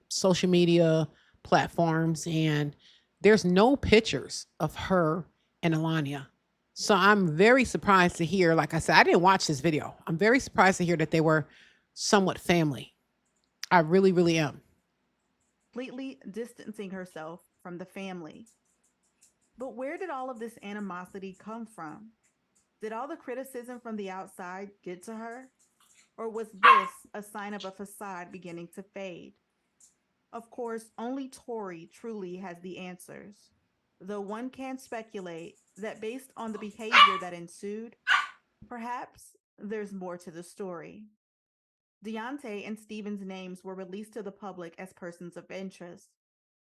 social media platforms and there's no pictures of her and Alania. So I'm very surprised to hear, like I said, I didn't watch this video. I'm very surprised to hear that they were somewhat family. I really, really am. Completely distancing herself from the family. But where did all of this animosity come from? Did all the criticism from the outside get to her? Or was this a sign of a facade beginning to fade? Of course, only Tori truly has the answers, though one can speculate that based on the behavior that ensued, perhaps there's more to the story. Diante and Stephen's names were released to the public as persons of interest.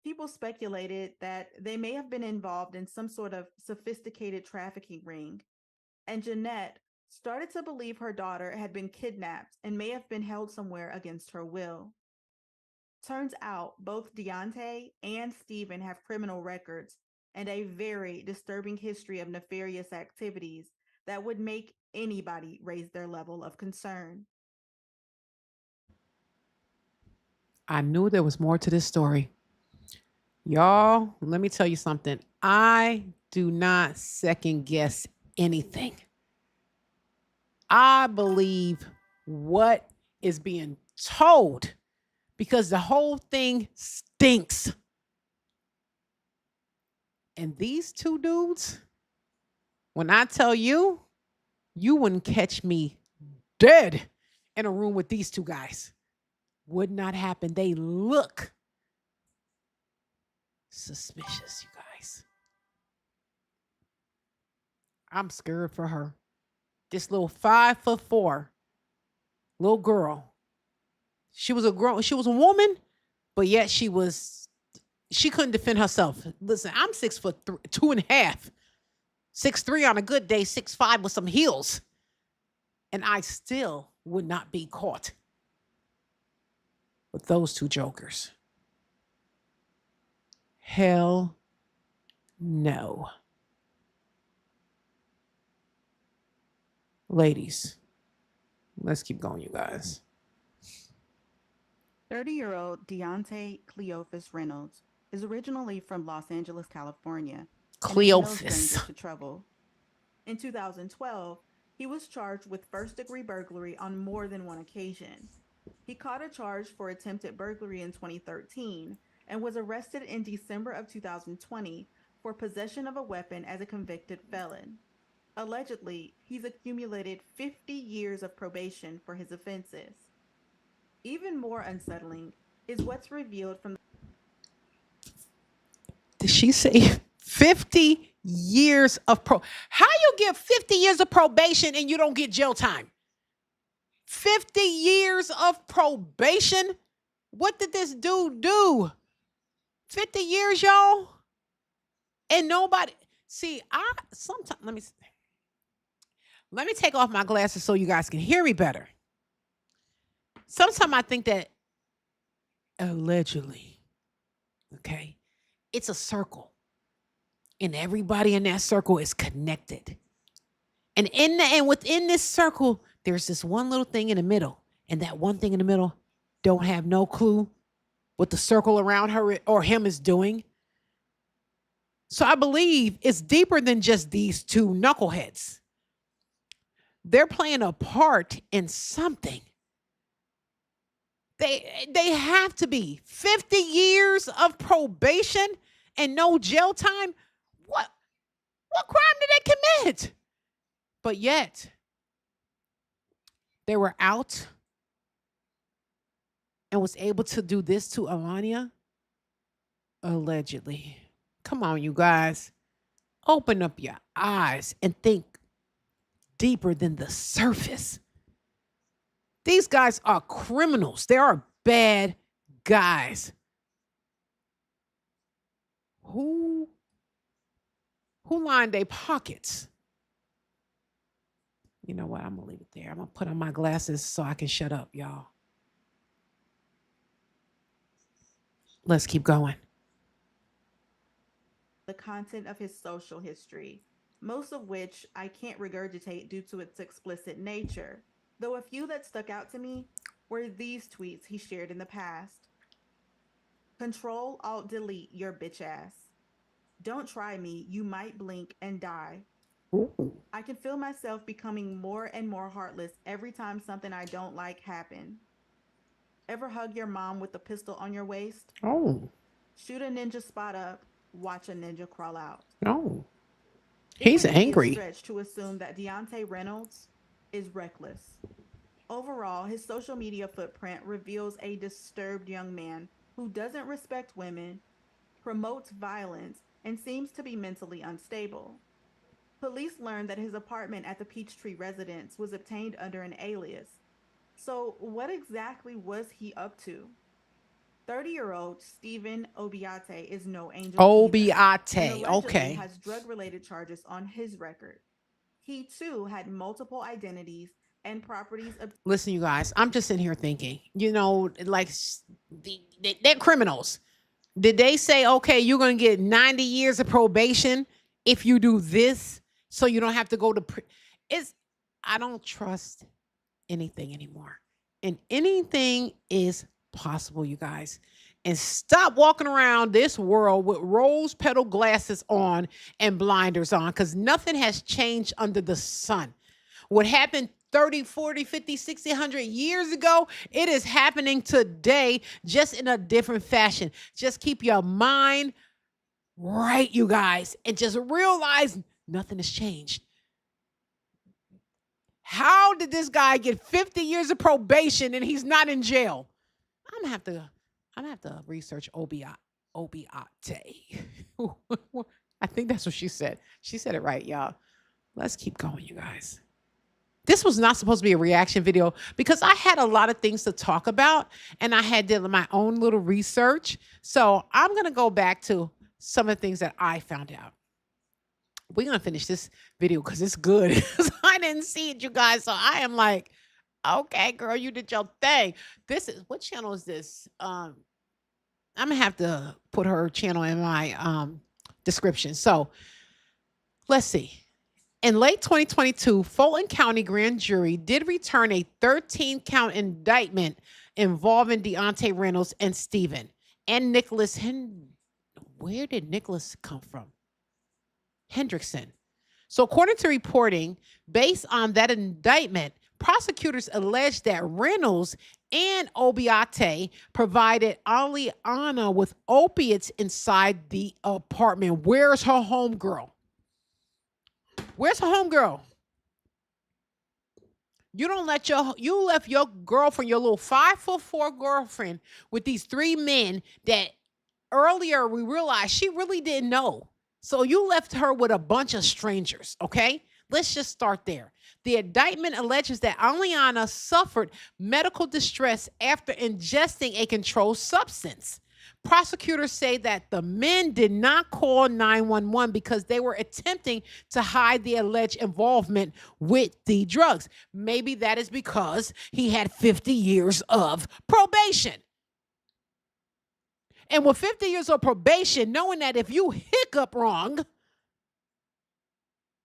People speculated that they may have been involved in some sort of sophisticated trafficking ring, and Jeanette started to believe her daughter had been kidnapped and may have been held somewhere against her will. Turns out both Diante and Stephen have criminal records and a very disturbing history of nefarious activities that would make anybody raise their level of concern. I knew there was more to this story. Y'all, let me tell you something. I do not second guess anything. I believe what is being told because the whole thing stinks. And these two dudes, when I tell you, you wouldn't catch me dead in a room with these two guys. Would not happen. They look suspicious, you guys. I'm scared for her. This little 5'4" little girl. She was a woman, but yet she couldn't defend herself. Listen, I'm 6'2.5", 6'3" on a good day, 6'5" with some heels. And I still would not be caught with those two jokers. Hell no. Ladies, let's keep going, you guys. 30-year-old Diante Cleophas Reynolds is originally from Los Angeles, California, and is no stranger to trouble. In 2012, he was charged with first-degree burglary on more than one occasion. He caught a charge for attempted burglary in 2013 and was arrested in December of 2020 for possession of a weapon as a convicted felon. Allegedly, he's accumulated 50 years of probation for his offenses. Even more unsettling is what's revealed from... Did she say 50 years of How you get 50 years of probation and you don't get jail time? 50 years of probation? What did this dude do? 50 years, y'all? And nobody... See, sometimes... Let me take off my glasses so you guys can hear me better. Sometimes I think that allegedly, okay, it's a circle. And everybody in that circle is connected. And within this circle, there's this one little thing in the middle. And that one thing in the middle don't have no clue what the circle around her or him is doing. So I believe it's deeper than just these two knuckleheads. They're playing a part in something. They have to be 50 years of probation and no jail time. What crime did they commit? But yet they were out and was able to do this to Allahnia allegedly. Come on, you guys. Open up your eyes and think deeper than the surface. These guys are criminals. They are bad guys. Who lined their pockets? You know what? I'm going to leave it there. I'm going to put on my glasses so I can shut up, y'all. Let's keep going. The content of his social history, most of which I can't regurgitate due to its explicit nature, though a few that stuck out to me were these tweets he shared in the past. Control-Alt-Delete your bitch ass. Don't try me, you might blink and die. Ooh. I can feel myself becoming more and more heartless every time something I don't like happens. Ever hug your mom with a pistol on your waist? Oh. Shoot a ninja spot up, watch a ninja crawl out. Oh. He's angry. It's a stretch to assume that Diante Reynolds is reckless. Overall, his social media footprint reveals a disturbed young man who doesn't respect women, promotes violence, and seems to be mentally unstable. Police learned that his apartment at the Peachtree residence was obtained under an alias, So, what exactly was he up to? 30-year-old Stephen Obiate is no angel either, and Obiate. allegedly Okay. has drug-related charges on his record. He too had multiple identities and properties Listen, you guys, I'm just sitting here thinking, like they're criminals. Did they say, okay, you're going to get 90 years of probation if you do this so you don't have to go to it's I don't trust anything anymore. And anything is possible, you guys. And stop walking around this world with rose petal glasses on and blinders on because nothing has changed under the sun. What happened 30, 40, 50, 60, 100 years ago, it is happening today, just in a different fashion. Just keep your mind right, you guys, and just realize nothing has changed. How did this guy get 50 years of probation and he's not in jail? I'm gonna have to research Obiate. I think that's what she said. She said it right, y'all. Let's keep going, you guys. This was not supposed to be a reaction video because I had a lot of things to talk about and I had did my own little research. So I'm going to go back to some of the things that I found out. We're going to finish this video because it's good. I didn't see it, you guys. So I am like, okay, girl, you did your thing. This is, what channel is this? I'm going to have to put her channel in my description. So let's see. In late 2022, Fulton County Grand Jury did return a 13-count indictment involving Diante Reynolds and Stephen and Nicholas. Where did Nicholas come from? Hendrickson. So, according to reporting, based on that indictment, prosecutors alleged that Reynolds and Oboite provided Allahnia with opiates inside the apartment. Where's her homegirl? Where's her homegirl? You left your girlfriend, your little 5'4" girlfriend, with these three men that earlier we realized she really didn't know. So you left her with a bunch of strangers, okay? Let's just start there. The indictment alleges that Allahnia suffered medical distress after ingesting a controlled substance. Prosecutors say that the men did not call 911 because they were attempting to hide the alleged involvement with the drugs. Maybe that is because he had 50 years of probation. And with 50 years of probation, knowing that if you hiccup wrong,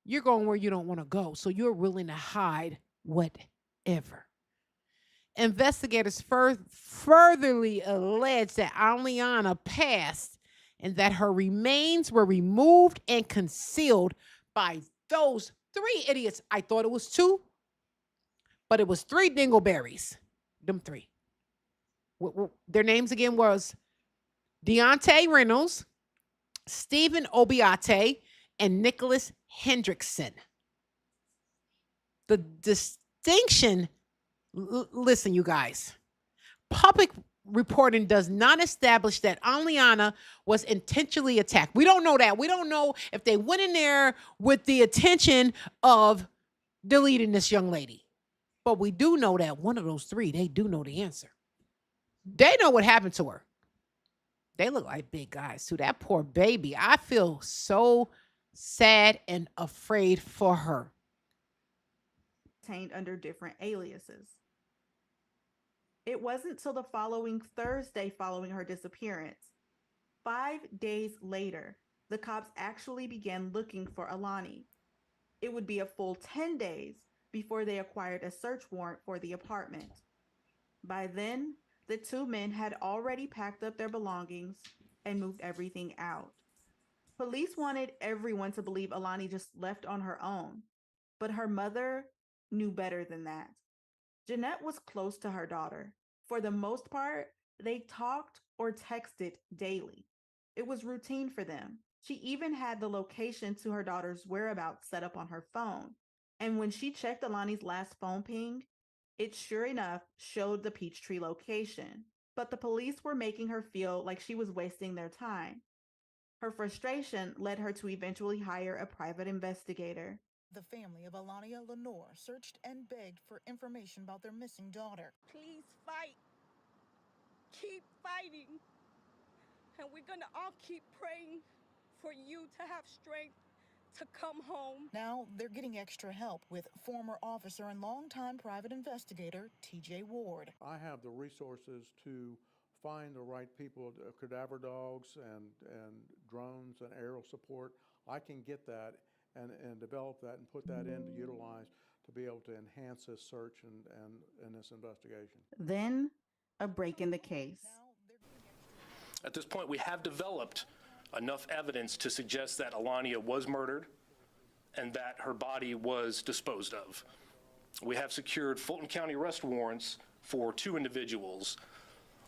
you're going where you don't want to go. So you're willing to hide whatever. Investigators furtherly allege that Allahnia passed and that her remains were removed and concealed by those three idiots. I thought it was two, but it was three dingleberries. Them three. Their names again was Diante Reynolds, Stephen Oboite, and Nicholas Hendrickson. The distinction, listen, you guys, public reporting does not establish that Allahnia was intentionally attacked. We don't know that. We don't know if they went in there with the intention of deleting this young lady. But we do know that one of those three, they do know the answer. They know what happened to her. They look like big guys too. That poor baby. I feel so sad and afraid for her. Under different aliases. It wasn't till the following Thursday following her disappearance, 5 days later, the cops actually began looking for Alani. It would be a full 10 days before they acquired a search warrant for the apartment. By then, the two men had already packed up their belongings and moved everything out. Police wanted everyone to believe Alani just left on her own, but her mother knew better than that. Jeanette was close to her daughter. For the most part, they talked or texted daily. It was routine for them. She even had the location to her daughter's whereabouts set up on her phone. And when she checked Alani's last phone ping, it sure enough showed the Peachtree location. But the police were making her feel like she was wasting their time. Her frustration led her to eventually hire a private investigator. The family of Allahnia Lenoir searched and begged for information about their missing daughter. Please fight. Keep fighting. And we're going to all keep praying for you to have strength to come home. Now they're getting extra help with former officer and longtime private investigator T.J. Ward. I have the resources to find the right people, cadaver dogs and drones and aerial support. I can get that and develop that and put that in to utilize to be able to enhance this search and this investigation. Then a break in the case. At this point, we have developed enough evidence to suggest that Allahnia was murdered and that her body was disposed of. We have secured Fulton County arrest warrants for 2 individuals.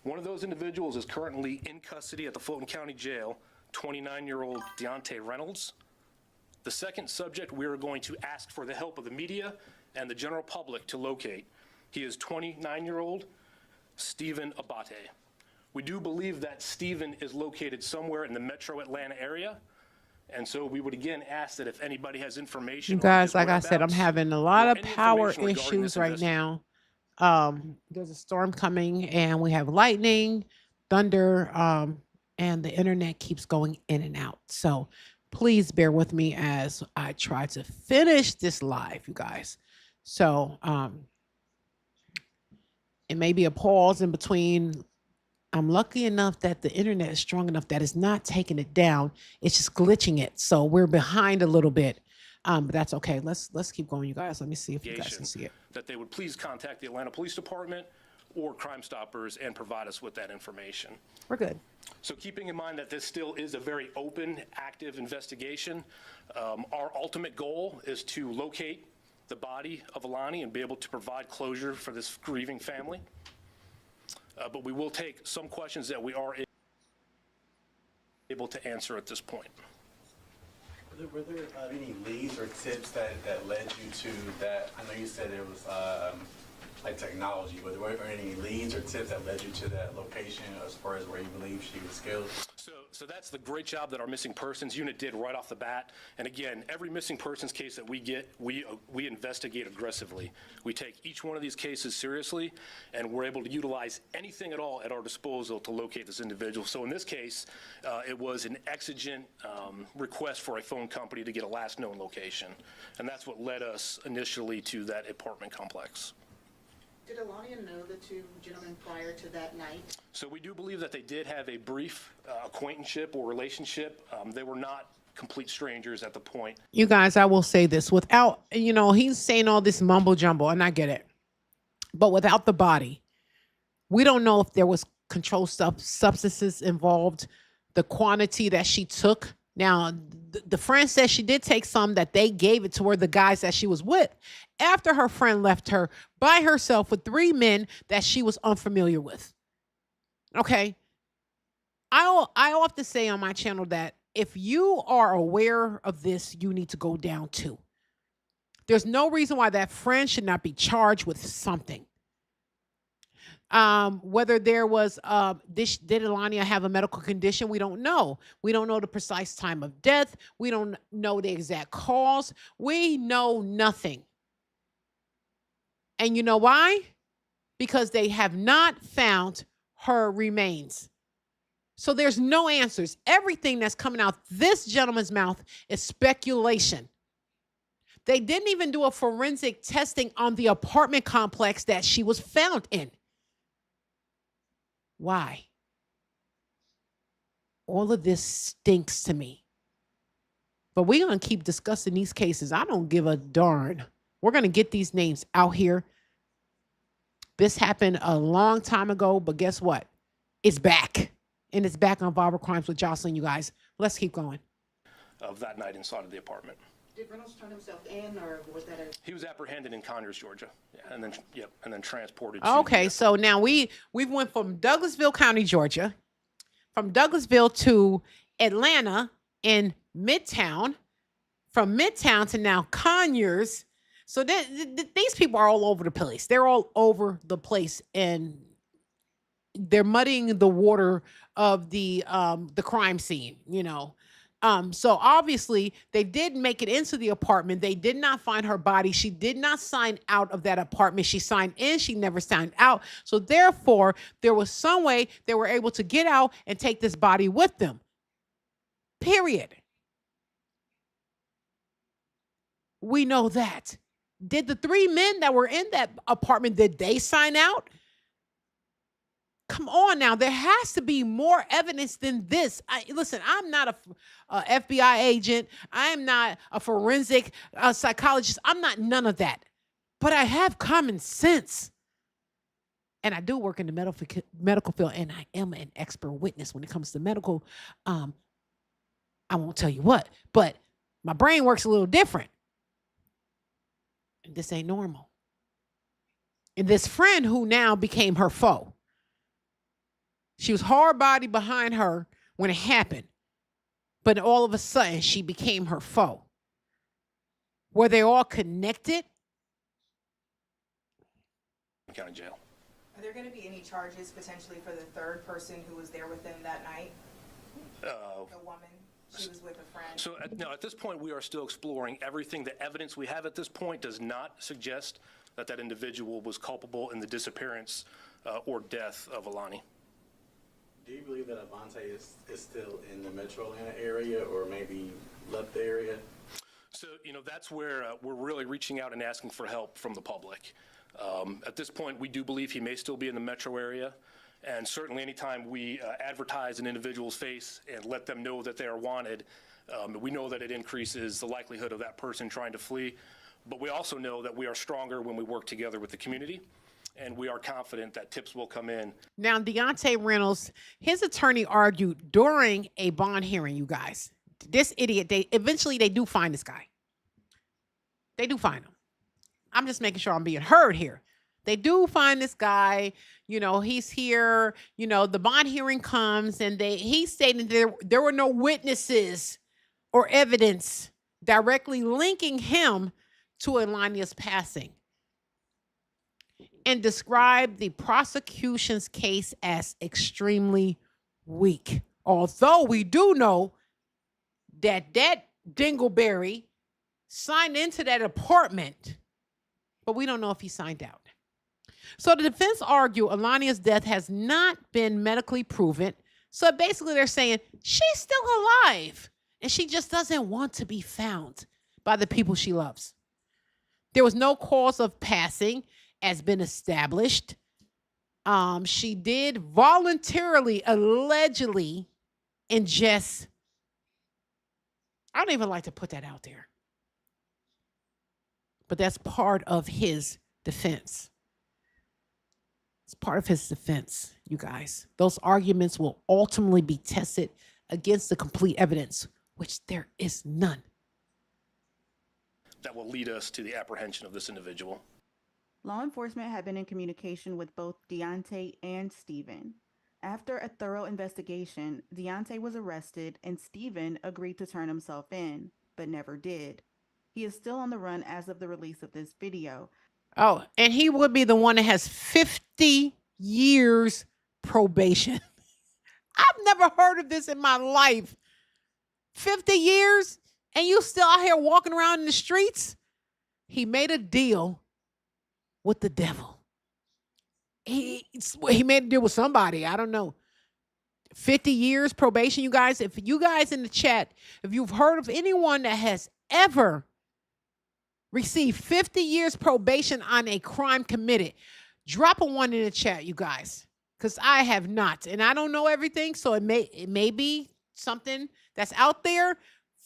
One of those individuals is currently in custody at the Fulton County Jail, 29-year-old Diante Reynolds. The second subject we are going to ask for the help of the media and the general public to locate. He is 29-year-old Stephen Oboite. We do believe that Stephen is located somewhere in the Metro Atlanta area. And so we would again ask that if anybody has information. You guys, like I said, I'm having a lot of power issues right now. There's a storm coming and we have lightning, thunder, and the internet keeps going in and out. So please bear with me as I try to finish this live, you guys. So it may be a pause in between. I'm lucky enough that the internet is strong enough that it's not taking it down. It's just glitching it. So we're behind a little bit. But that's okay. Let's keep going, you guys. Let me see if you guys can see it. That they would please contact the Atlanta Police Department or Crime Stoppers and provide us with that information. We're good. So keeping in mind that this still is a very open, active investigation, our ultimate goal is to locate the body of Allahnia and be able to provide closure for this grieving family. But we will take some questions that we are able to answer at this point. Were there any leads or tips that led you to that? I know you said it was like technology, but were there any leads or tips that led you to that location as far as where you believe she was killed? So that's the great job that our missing persons unit did right off the bat. And again, every missing persons case that we get, we investigate aggressively. We take each one of these cases seriously, and we're able to utilize anything at all at our disposal to locate this individual. So in this case, it was an exigent request for a phone company to get a last known location. And that's what led us initially to that apartment complex. Did Allahnia know the 2 gentlemen prior to that night? So we do believe that they did have a brief acquaintanceship or relationship. They were not complete strangers at the point. You guys, I will say this without, he's saying all this mumble jumble and I get it. But without the body, we don't know if there was controlled substances involved, the quantity that she took. Now, the friend says she did take some, that they gave it to her, the guys that she was with, after her friend left her by herself with 3 men that she was unfamiliar with. Okay. I often say on my channel that if you are aware of this, you need to go down too. There's no reason why that friend should not be charged with something. Whether there was, did Allahnia have a medical condition? We don't know. We don't know the precise time of death. We don't know the exact cause. We know nothing. And you know why? Because they have not found her remains. So there's no answers. Everything that's coming out this gentleman's mouth is speculation. They didn't even do a forensic testing on the apartment complex that she was found in. Why? All of this stinks to me. But we're going to keep discussing these cases. I don't give a darn. We're going to get these names out here. This happened a long time ago, but guess what? It's back. And it's back on Viral Crimes with Jocelyn, you guys. Let's keep going. Of that night inside of the apartment. Did Reynolds turn himself in, or was that He was apprehended in Conyers, Georgia, and then transported. Okay, so now we went from Douglasville County, Georgia, from Douglasville to Atlanta in Midtown, from Midtown to now Conyers. So these people are all over the place. They're all over the place, and they're muddying the water of the crime scene. So obviously they did make it into the apartment. They did not find her body. She did not sign out of that apartment. She signed in. She never signed out. So therefore, there was some way they were able to get out and take this body with them. Period. We know that. Did the 3 men that were in that apartment, did they sign out? Come on now. There has to be more evidence than this. Listen, I'm not a FBI agent. I am not a forensic psychologist. I'm not none of that. But I have common sense. And I do work in the medical field, and I am an expert witness when it comes to medical. I won't tell you what, but my brain works a little different. And this ain't normal. And this friend who now became her foe. She was hard body behind her when it happened. But all of a sudden, she became her foe. Were they all connected? County jail. Are there going to be any charges potentially for the third person who was there with them that night? The woman, she was with a friend. So now at this point, we are still exploring everything. The evidence we have at this point does not suggest that that individual was culpable in the disappearance or death of Alani. Do you believe that Diante is still in the Metro Atlanta area or maybe left the area? So, that's where we're really reaching out and asking for help from the public. At this point, we do believe he may still be in the metro area. And certainly anytime we advertise an individual's face and let them know that they are wanted, we know that it increases the likelihood of that person trying to flee. But we also know that we are stronger when we work together with the community. And we are confident that tips will come in. Now, Diante Reynolds, his attorney argued during a bond hearing, you guys. This idiot, they do find this guy. They do find him. I'm just making sure I'm being heard here. They do find this guy. He's here. The bond hearing comes, and he's stating there were no witnesses or evidence directly linking him to Allania's passing, and described the prosecution's case as extremely weak. Although we do know that Dingleberry signed into that apartment, but we don't know if he signed out. So the defense argued Allania's death has not been medically proven. So basically they're saying she's still alive and she just doesn't want to be found by the people she loves. There was no cause of passing has been established. She did voluntarily, allegedly ingest. I don't even like to put that out there. But that's part of his defense. It's part of his defense, you guys. Those arguments will ultimately be tested against the complete evidence, which there is none. That will lead us to the apprehension of this individual. Law enforcement had been in communication with both Diante and Stephen. After a thorough investigation, Diante was arrested and Stephen agreed to turn himself in, but never did. He is still on the run as of the release of this video. Oh, and he would be the one that has 50 years probation. I've never heard of this in my life. 50 years and you still out here walking around in the streets? He made a deal with the devil. He made a deal with somebody. I don't know. 50 years probation, you guys. If you guys in the chat, if you've heard of anyone that has ever received 50 years probation on a crime committed, drop a 1 in the chat, you guys. Because I have not. And I don't know everything, so it may be something that's out there.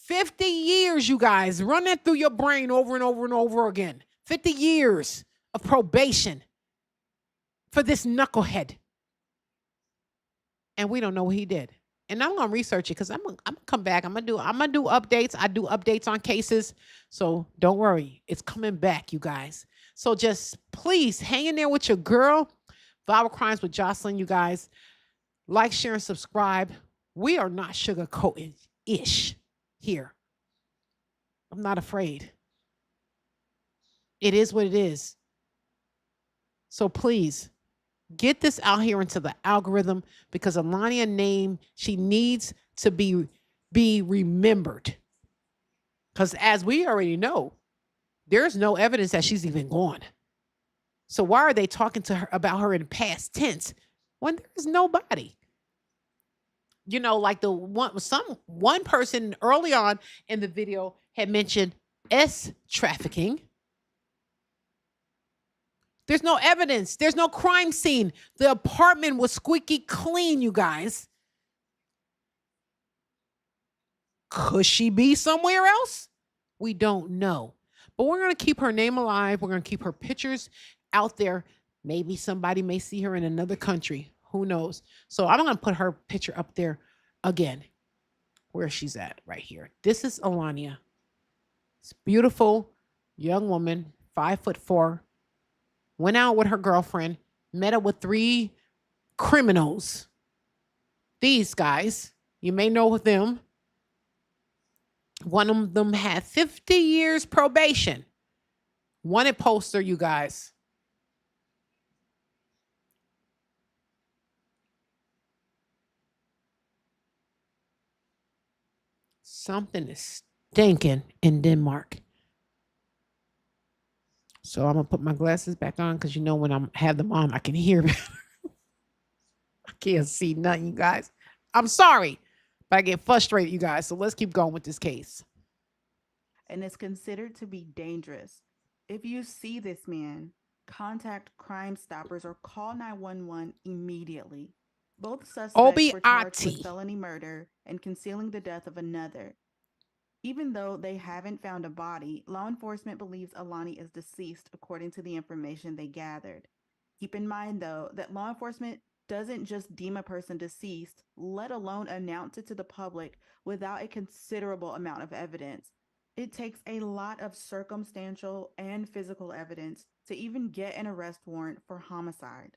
50 years, you guys. Run that through your brain over and over and over again. 50 years of probation for this knucklehead. And we don't know what he did. And I'm gonna research it because I'm gonna come back. I'm gonna do updates. I do updates on cases. So don't worry. It's coming back, you guys. So just please hang in there with your girl. Viral Crimes with Jocelyn, you guys. Like, share, and subscribe. We are not sugarcoating ish here. I'm not afraid. It is what it is. So please get this out here into the algorithm because Allania name, she needs to be be remembered. Because as we already know, there's no evidence that she's even gone. So why are they talking to her about her in past tense when there's nobody? You know, like one person early on in the video had mentioned trafficking. There's no evidence. There's no crime scene. The apartment was squeaky clean, you guys. Could she be somewhere else? We don't know. But we're going to keep her name alive. We're going to keep her pictures out there. Maybe somebody may see her in another country. Who knows? So I'm going to put her picture up there again. Where she's at right here. This is Allahnia. It's a beautiful young woman, 5'4". Went out with her girlfriend. Met up with 3 criminals. These guys, you may know them. One of them had 50 years probation. Wanted poster, you guys. Something is stinking in Denmark. So I'm going to put my glasses back on because, you know, when I have them on, I can hear better. I can't see nothing, you guys. I'm sorry, but I get frustrated, you guys. So let's keep going with this case. And it's considered to be dangerous. If you see this man, contact Crime Stoppers or call 911 immediately. Both suspects were charged with felony murder and concealing the death of another. Even though they haven't found a body, law enforcement believes Allahnia is deceased according to the information they gathered. Keep in mind, though, that law enforcement doesn't just deem a person deceased, let alone announce it to the public without a considerable amount of evidence. It takes a lot of circumstantial and physical evidence to even get an arrest warrant for homicide.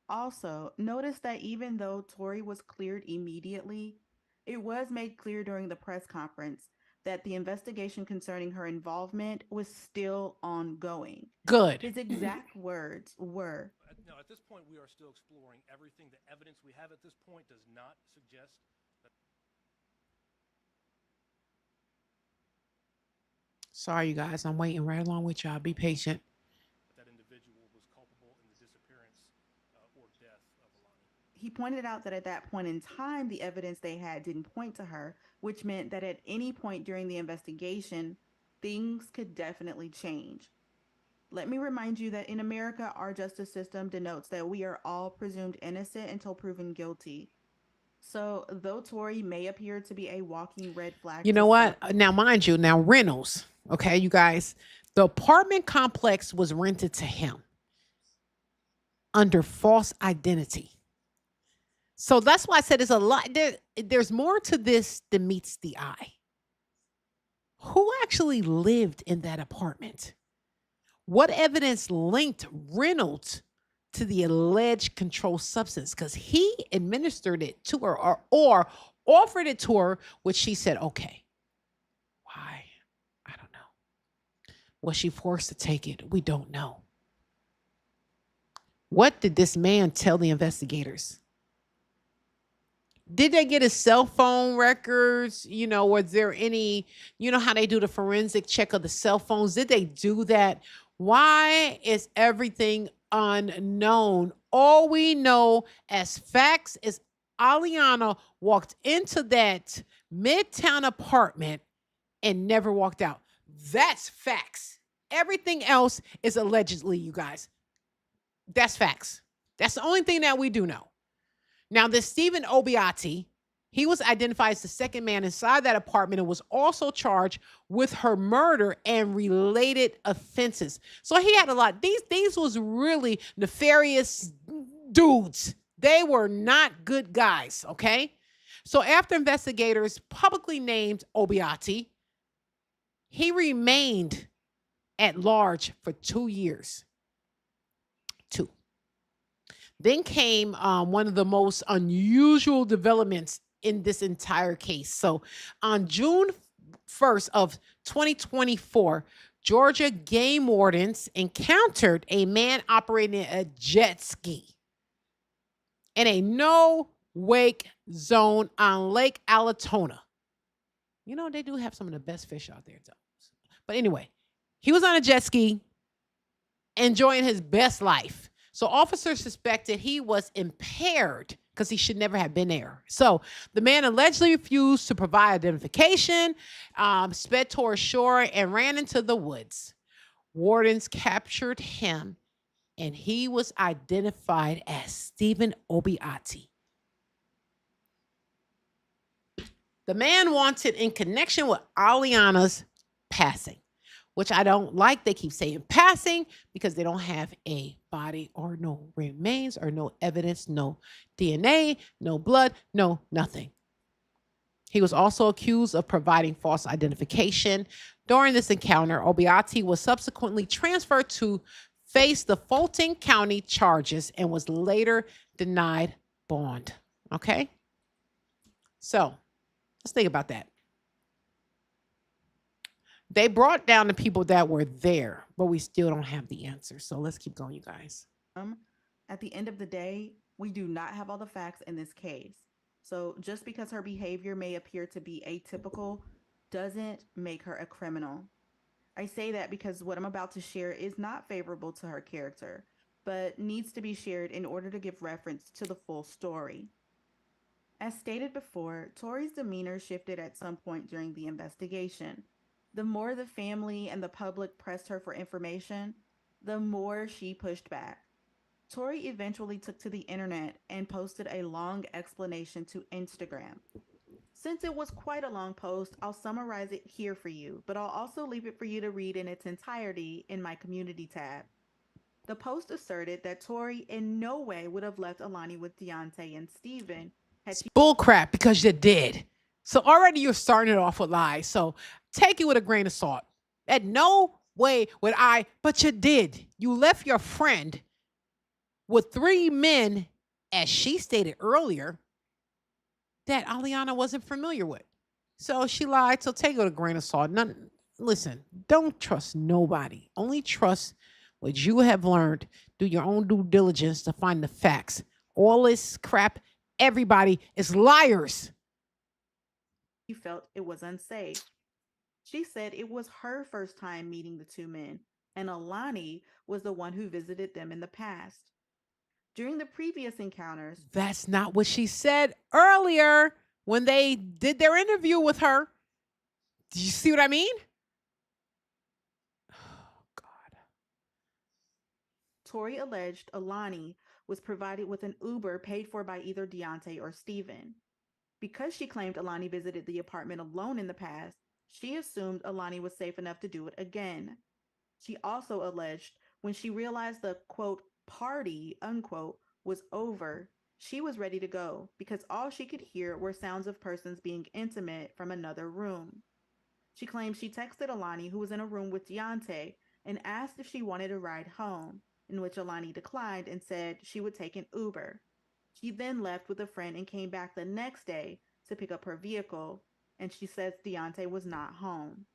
Also, notice that even though Tori was cleared immediately, it was made clear during the press conference that the investigation concerning her involvement was still ongoing. Good. His exact words were, "Now, at this point, we are still exploring everything. The evidence we have at this point does not suggest that..." Sorry, you guys. I'm waiting right along with y'all. Be patient. That individual was culpable in the disappearance or death of Allahnia. He pointed out that at that point in time, the evidence they had didn't point to her, which meant that at any point during the investigation, things could definitely change. Let me remind you that in America, our justice system denotes that we are all presumed innocent until proven guilty. So, though Tori may appear to be a walking red flag. You know what? Now, mind you, now Reynolds, okay, you guys, the apartment complex was rented to him under false identity. So that's why I said there's a lot. There's more to this than meets the eye. Who actually lived in that apartment? What evidence linked Reynolds to the alleged controlled substance? Because he administered it to her or offered it to her, which she said, okay. Why? I don't know. Was she forced to take it? We don't know. What did this man tell the investigators? Did they get his cell phone records? You know, was there any, you know how they do the forensic check of the cell phones? Did they do that? Why is everything unknown? All we know as facts is Allahnia walked into that Midtown apartment and never walked out. That's facts. Everything else is allegedly, you guys. That's facts. That's the only thing that we do know. Now, this Stephen Oboite, he was identified as the second man inside that apartment and was also charged with her murder and related offenses. So he had a lot. These was really nefarious dudes. They were not good guys, okay? So after investigators publicly named Oboite, he remained at large for 2 years. 2. Then came one of the most unusual developments in this entire case. So on June 1st of 2024, Georgia game wardens encountered a man operating a jet ski in a no-wake zone on Lake Allatoona. You know, they do have some of the best fish out there, though. But anyway, he was on a jet ski enjoying his best life. So officers suspected he was impaired because he should never have been there. So the man allegedly refused to provide identification, sped toward shore, and ran into the woods. Wardens captured him, and he was identified as Stephen Oboite. The man wanted in connection with Allenia's passing, which I don't like. They keep saying passing because they don't have a body or no remains or no evidence, no DNA, no blood, no nothing. He was also accused of providing false identification. During this encounter, Oboite was subsequently transferred to face the Fulton County charges and was later denied bond. Okay? So, let's think about that. They brought down the people that were there, but we still don't have the answer. So let's keep going, you guys. At the end of the day, we do not have all the facts in this case. So just because her behavior may appear to be atypical doesn't make her a criminal. I say that because what I'm about to share is not favorable to her character, but needs to be shared in order to give reference to the full story. As stated before, Tori's demeanor shifted at some point during the investigation. The more the family and the public pressed her for information, the more she pushed back. Tori eventually took to the internet and posted a long explanation to Instagram. Since it was quite a long post, I'll summarize it here for you, but I'll also leave it for you to read in its entirety in my community tab. The post asserted that Tori in no way would have left Allania with Diante and Steven had she... Bullcrap, because you did. So already you're starting it off with lies. So take it with a grain of salt. At no way would I, but you did. You left your friend with 3 men, as she stated earlier, that Allenia wasn't familiar with. So she lied. So take it with a grain of salt. Listen, don't trust nobody. Only trust what you have learned. Do your own due diligence to find the facts. All this crap, everybody is liars. She felt it was unsafe. She said it was her first time meeting the 2 men, and Allania was the one who visited them in the past. During the previous encounters... That's not what she said earlier when they did their interview with her. Do you see what I mean? Oh, God. Tori alleged Allania was provided with an Uber paid for by either Diante or Steven. Because she claimed Allania visited the apartment alone in the past, she assumed Allania was safe enough to do it again. She also alleged when she realized the, quote, party, unquote, was over, she was ready to go because all she could hear were sounds of persons being intimate from another room. She claimed she texted Allania, who was in a room with Diante, and asked if she wanted a ride home, in which Allania declined and said she would take an Uber. She then left with a friend and came back the next day to pick up her vehicle, and she says Diante was not home.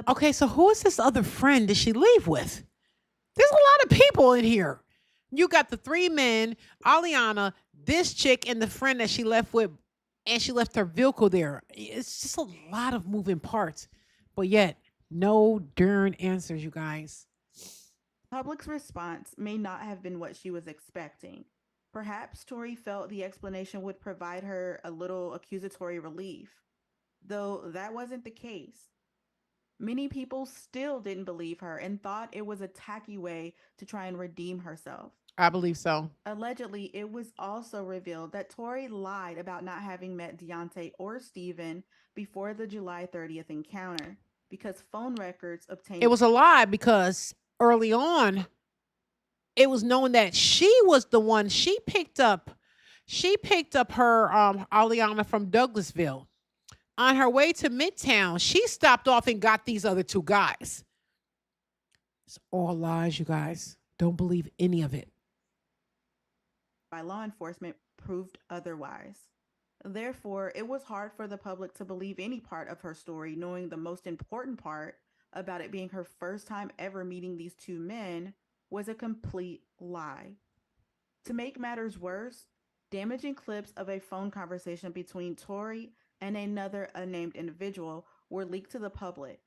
Okay, so who is this other friend did she leave with? There's a lot of people in here. You got the 3 men, Allenia, this chick, and the friend that she left with, and she left her vehicle there. It's just a lot of moving parts, but yet no darn answers, you guys. Public's response may not have been what she was expecting. Perhaps Tori felt the explanation would provide her a little accusatory relief, though that wasn't the case. Many people still didn't believe her and thought it was a tacky way to try and redeem herself. I believe so. Allegedly, it was also revealed that Tori lied about not having met Diante or Steven before the July 30th encounter because phone records obtained... It was a lie because early on, it was known that she was the one. She picked up her Allenia from Douglasville. On her way to Midtown, she stopped off and got these other 2 guys. It's all lies, you guys. Don't believe any of it. By law enforcement proved otherwise. Therefore, it was hard for the public to believe any part of her story, knowing the most important part about it being her first time ever meeting these 2 men was a complete lie. To make matters worse, damaging clips of a phone conversation between Tori, and another unnamed individual were leaked to the public.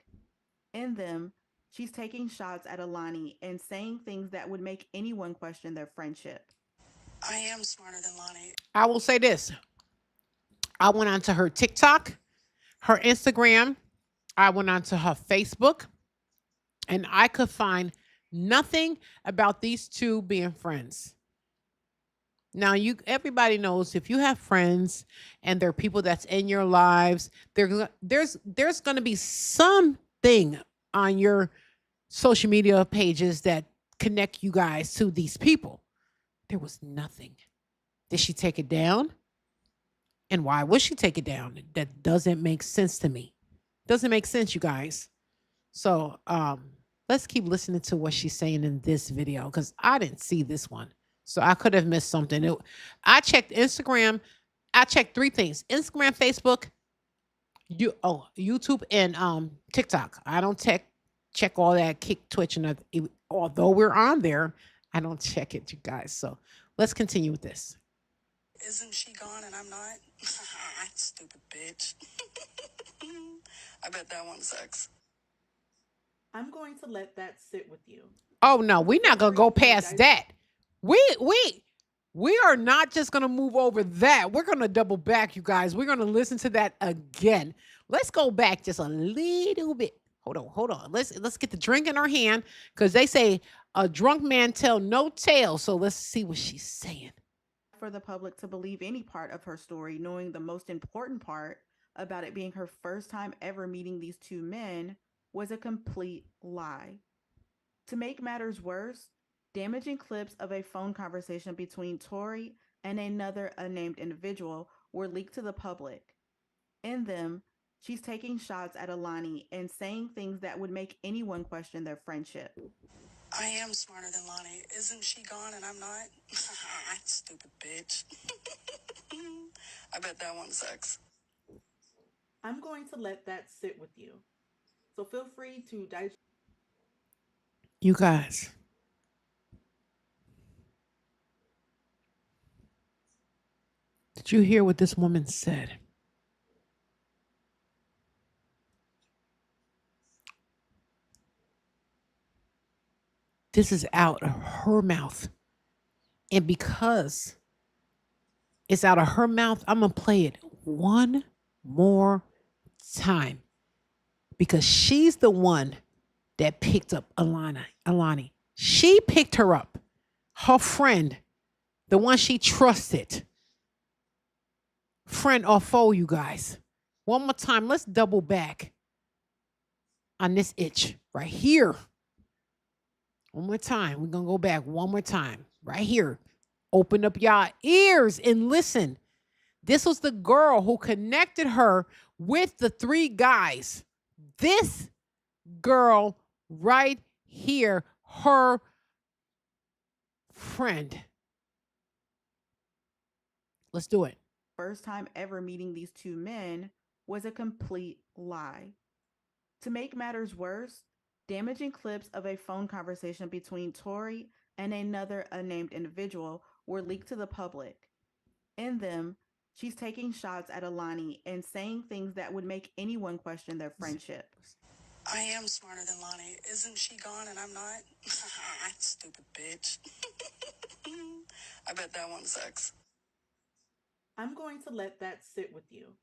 In them, she's taking shots at Alani and saying things that would make anyone question their friendship. I am smarter than Lonnie. I will say this. I went onto her TikTok, her Instagram. I went onto her Facebook, and I could find nothing about these two being friends. Now, everybody knows if you have friends and there are people that's in your lives, there's going to be something on your social media pages that connect you guys to these people. There was nothing. Did she take it down? And why would she take it down? That doesn't make sense to me. Doesn't make sense, you guys. So let's keep listening to what she's saying in this video, because I didn't see this one. So I could have missed something. I checked Instagram. I checked 3 things: Instagram, Facebook, YouTube, and TikTok. I don't check all that, Kick, Twitch, and although we're on there, I don't check it, you guys. So let's continue with this. Isn't she gone and I'm not? Stupid bitch. I bet that one sucks. I'm going to let that sit with you. Oh no, we're not gonna go past that. We are not just gonna move over that. We're gonna double back, you guys. We're gonna listen to that again. Let's go back just a little bit. Hold on. Let's get the drink in our hand, because they say a drunk man tell no tale. So let's see what she's saying. For the public to believe any part of her story, knowing the most important part about it being her first time ever meeting these 2 men was a complete lie. To make matters worse, damaging clips of a phone conversation between Tori and another unnamed individual were leaked to the public. In them, she's taking shots at Alani and saying things that would make anyone question their friendship. I am smarter than Lonnie. Isn't she gone and I'm not? Stupid bitch. I bet that one sucks. I'm going to let that sit with you. So feel free to digest. You guys, did you hear what this woman said? This is out of her mouth. And because it's out of her mouth, I'm going to play it one more time, because she's the one that picked up Alani. She picked her up. Her friend, the one she trusted. Friend or foe, you guys. One more time. Let's double back on this itch right here. One more time. We're going to go back one more time. Right here. Open up y'all ears and listen. This was the girl who connected her with the 3 guys. This girl right here, her friend. Let's do it. First time ever meeting these 2 men was a complete lie. To make matters worse, damaging clips of a phone conversation between Tori and another unnamed individual were leaked to the public. In them, she's taking shots at Alani and saying things that would make anyone question their friendship. I am smarter than Lonnie. Isn't she gone and I'm not? Stupid bitch. I bet that one sucks. I'm going to let that sit with you.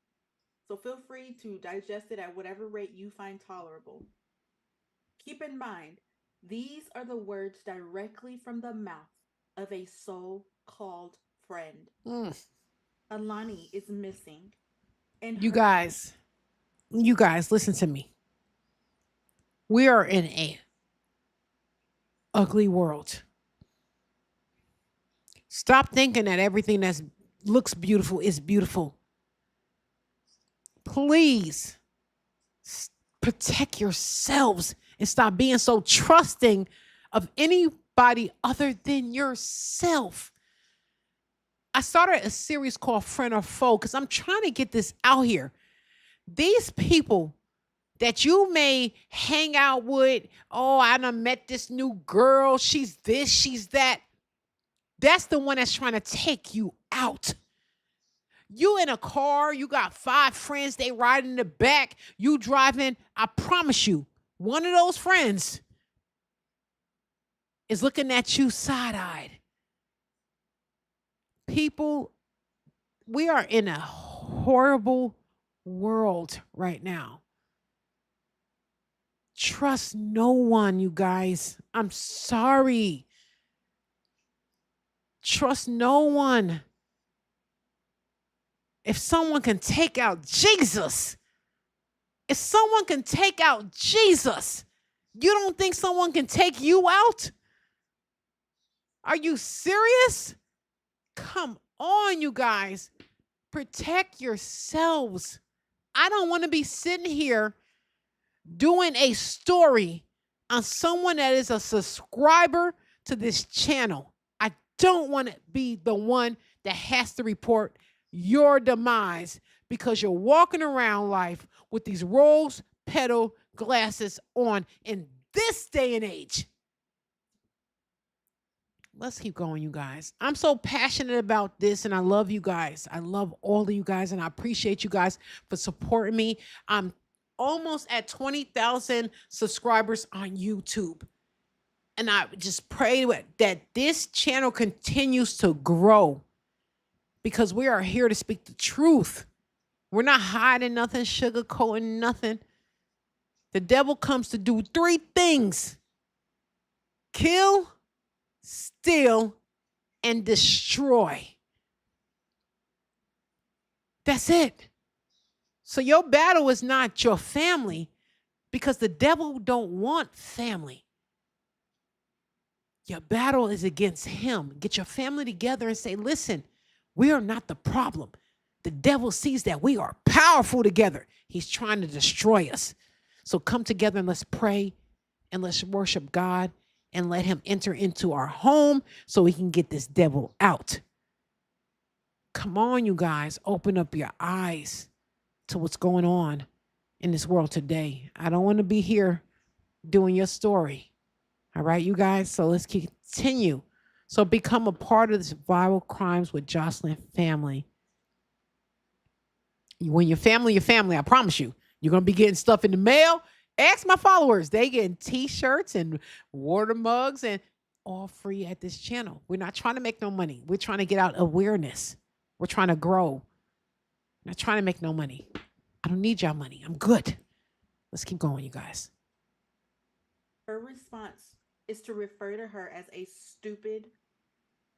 So feel free to digest it at whatever rate you find tolerable. Keep in mind, these are the words directly from the mouth of a so-called friend. Alani is missing. And you guys, listen to me. We are in a ugly world. Stop thinking that everything that looks beautiful is beautiful. Please protect yourselves and stop being so trusting of anybody other than yourself. I started a series called Friend or Foe because I'm trying to get this out here. These people that you may hang out with, oh, I done met this new girl, she's this, she's that. That's the one that's trying to take you out. You in a car, you got 5 friends, they ride in the back, you driving. I promise you, one of those friends is looking at you side-eyed. People, we are in a horrible world right now. Trust no one, you guys. I'm sorry. Trust no one. If someone can take out Jesus, you don't think someone can take you out? Are you serious? Come on, you guys. Protect yourselves. I don't want to be sitting here doing a story on someone that is a subscriber to this channel. I don't want to be the one that has to report your demise because you're walking around life with these rose petal glasses on in this day and age. Let's keep going, you guys. I'm so passionate about this, and I love you guys. I love all of you guys, and I appreciate you guys for supporting me. I'm almost at 20,000 subscribers on YouTube. And I just pray that this channel continues to grow because we are here to speak the truth. We're not hiding nothing, sugarcoating nothing. The devil comes to do 3 things: kill, steal, and destroy. That's it. So your battle is not your family because the devil don't want family. Your battle is against him. Get your family together and say, listen, we are not the problem. The devil sees that we are powerful together. He's trying to destroy us. So come together and let's pray and let's worship God and let him enter into our home so we can get this devil out. Come on, you guys, open up your eyes to what's going on in this world today. I don't want to be here doing your story. All right, you guys. So let's continue. So become a part of this Viral Crimes with Jocelyn family. When your family, I promise you, you're going to be getting stuff in the mail. Ask my followers. They getting t-shirts and water mugs and all free at this channel. We're not trying to make no money. We're trying to get out awareness. We're trying to grow. We're not trying to make no money. I don't need y'all money. I'm good. Let's keep going, you guys. Her response is to refer to her as a stupid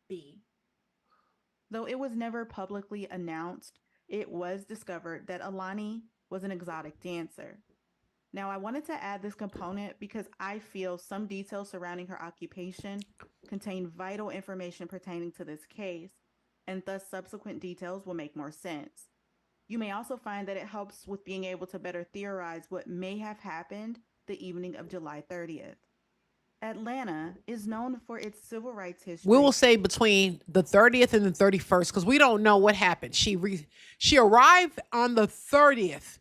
bee. Though it was never publicly announced, it was discovered that Allahnia was an exotic dancer. Now, I wanted to add this component because I feel some details surrounding her occupation contain vital information pertaining to this case, and thus subsequent details will make more sense. You may also find that it helps with being able to better theorize what may have happened the evening of July 30th. Atlanta is known for its civil rights history. We will say between the 30th and the 31st because we don't know what happened. She arrived on the 30th,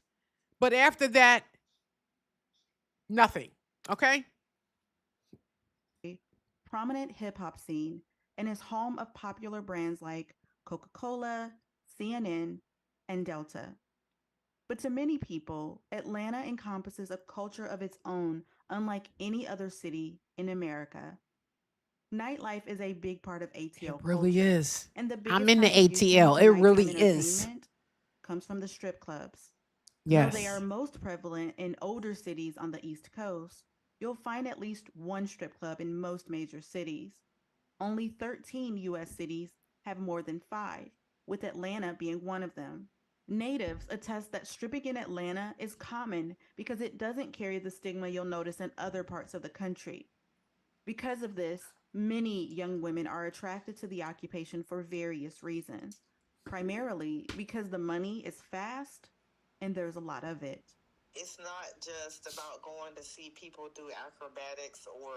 but after that, nothing. Okay? Prominent hip-hop scene and is home of popular brands like Coca-Cola, CNN, and Delta. But to many people, Atlanta encompasses a culture of its own, unlike any other city in America. Nightlife is a big part of ATL It really culture, is. and the I'm in the ATL. It really is. Comes from the strip clubs. Yes. Though they are most prevalent in older cities on the East Coast, you'll find at least one strip club in most major cities. Only 13 U.S. cities have more than 5, with Atlanta being one of them. Natives attest that stripping in Atlanta is common because it doesn't carry the stigma you'll notice in other parts of the country. Because of this, many young women are attracted to the occupation for various reasons, primarily because the money is fast and there's a lot of it. It's not just about going to see people do acrobatics or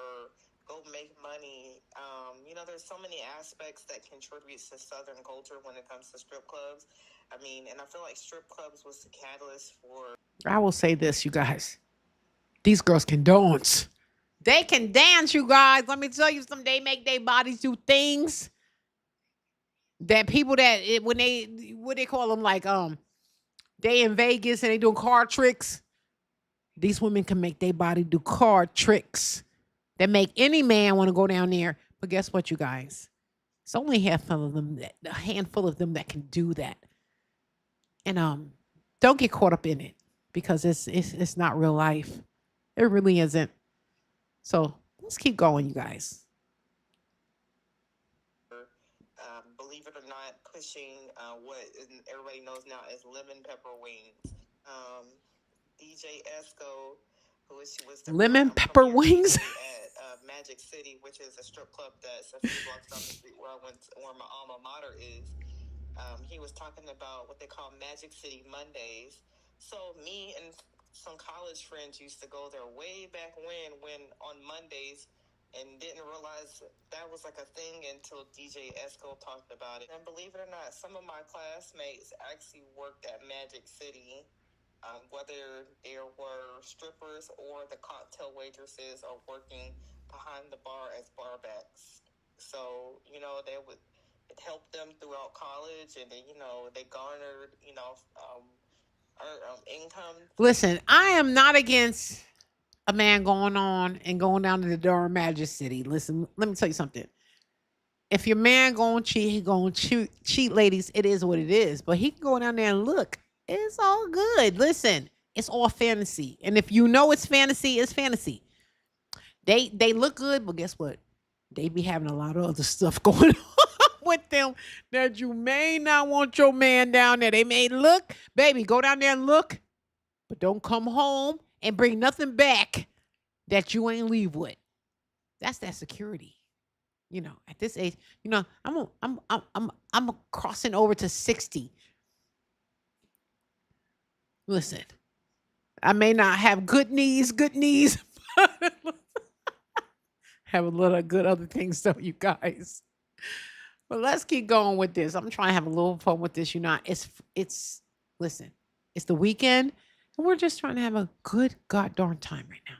go make money. There's so many aspects that contribute to Southern culture when it comes to strip clubs. And I feel like strip clubs was the catalyst for... I will say this, you guys. These girls can dance. They can dance, you guys. Let me tell you something. They make their bodies do things. that people that when they what they call them, like they in Vegas and they doing card tricks. These women can make their body do card tricks that make any man want to go down there. But guess what, you guys? It's only a handful of them that can do that. And don't get caught up in it because it's not real life. It really isn't. So let's keep going, you guys. Believe it or not, pushing what everybody knows now as lemon pepper wings. DJ Esco, who was the lemon pepper wings at Magic City, which is a strip club that's a few blocks down the street where where my alma mater is. He was talking about what they call Magic City Mondays. So me and some college friends used to go there way back when on Mondays, and didn't realize that was like a thing until DJ Esco talked about it. And believe it or not, some of my classmates actually worked at Magic City, whether there were strippers or the cocktail waitresses or working behind the bar as barbacks. So, you know, it helped them throughout college, and then, you know, they garnered, you know, income. Listen, I am not against a man going on and going down to the darn Magic City. Listen, let me tell you something. If your man going to cheat, he going to cheat, ladies. It is what it is. But he can go down there and look. It's all good. Listen, it's all fantasy. And if you know it's fantasy, it's fantasy. They look good, but guess what? They be having a lot of other stuff going on with them that you may not want your man down there. They may look, baby, go down there and look, but don't come home and bring nothing back that you ain't leave with. That's that security. You know, at this age, you know, I'm crossing over to 60. Listen, I may not have good knees, but have a lot of good other things though, you guys. But let's keep going with this. I'm trying to have a little fun with this. You know, it's listen, it's the weekend, and we're just trying to have a good goddamn time right now,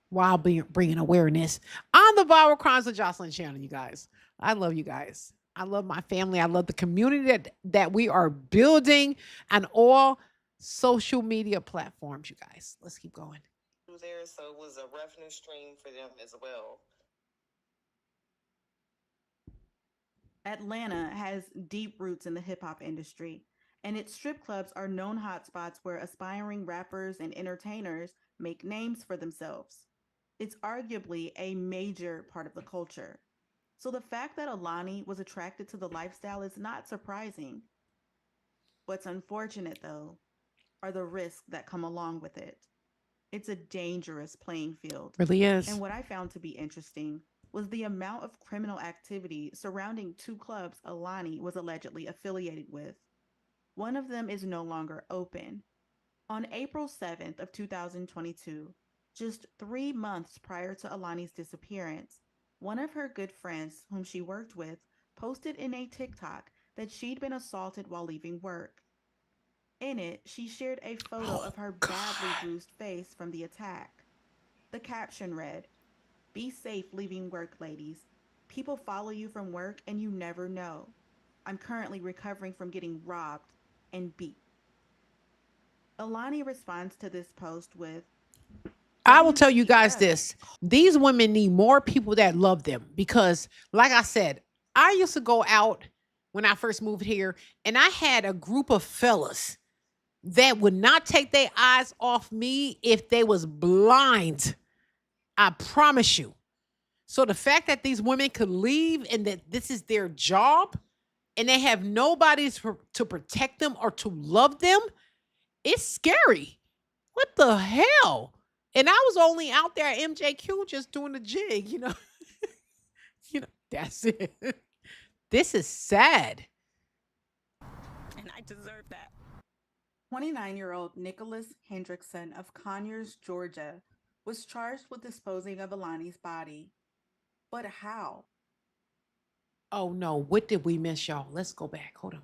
while bringing awareness on the viral crimes of Jocelyn channel. You guys, I love you guys. I love my family. I love the community that we are building on all social media platforms. You guys, let's keep going. There, so it was a revenue stream for them as well. Atlanta has deep roots in the hip-hop industry, and its strip clubs are known hotspots where aspiring rappers and entertainers make names for themselves. It's arguably a major part of the culture. So the fact that Alani was attracted to the lifestyle is not surprising. What's unfortunate, though, are the risks that come along with it. It's a dangerous playing field. Really is. And what I found to be interesting was the amount of criminal activity surrounding two clubs Alani was allegedly affiliated with. One of them is no longer open. On April 7th of 2022, just 3 months prior to Alani's disappearance, one of her good friends whom she worked with posted in a TikTok that she'd been assaulted while leaving work. In it, she shared a photo of her badly bruised face from the attack. The caption read, "Be safe leaving work, ladies. People follow you from work and you never know. I'm currently recovering from getting robbed and beat." Alani responds to this post with, I will tell you guys this. These women need more people that love them because, like I said, I used to go out when I first moved here, and I had a group of fellas that would not take their eyes off me if they was blind. I promise you. So the fact that these women could leave and that this is their job and they have nobody to protect them or to love them, it's scary. What the hell? And I was only out there at MJQ just doing the jig, you know. You know, that's it. This is sad. And I deserve that. 29-year-old Nicholas Hendrickson of Conyers, Georgia, was charged with disposing of Alani's body. But how? Oh no, what did we miss, y'all? Let's go back. Hold on.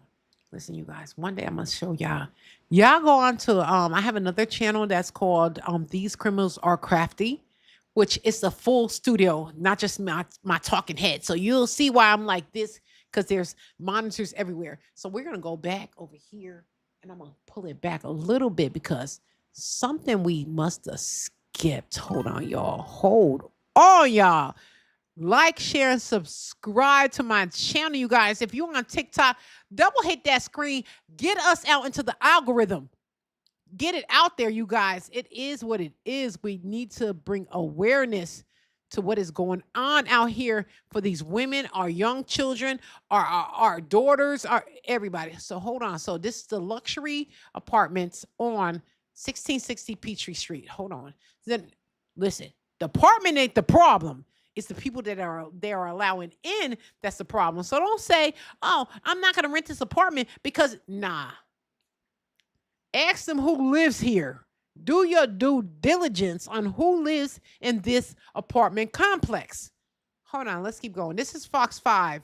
Listen, you guys, one day I'm gonna show y'all. Y'all go on to I have another channel that's called These Criminals Are Crafty, which is a full studio, not just my talking head. So you'll see why I'm like this because there's monitors everywhere. So we're going to go back over here and I'm going to pull it back a little bit because something we must have skipped. Hold on, y'all. Hold on, y'all. Like, share, and subscribe to my channel, you guys. If you're on TikTok, double hit that screen. Get us out into the algorithm. Get it out there, you guys. It is what it is. We need to bring awareness to what is going on out here for these women, our young children, our daughters, our everybody. So hold on. So this is the luxury apartments on 1660 Peachtree Street. Hold on. Then listen, the apartment ain't the problem. It's the people that are allowing in that's the problem. So don't say, oh, I'm not going to rent this apartment because, nah. Ask them who lives here. Do your due diligence on who lives in this apartment complex. Hold on, let's keep going. This is Fox 5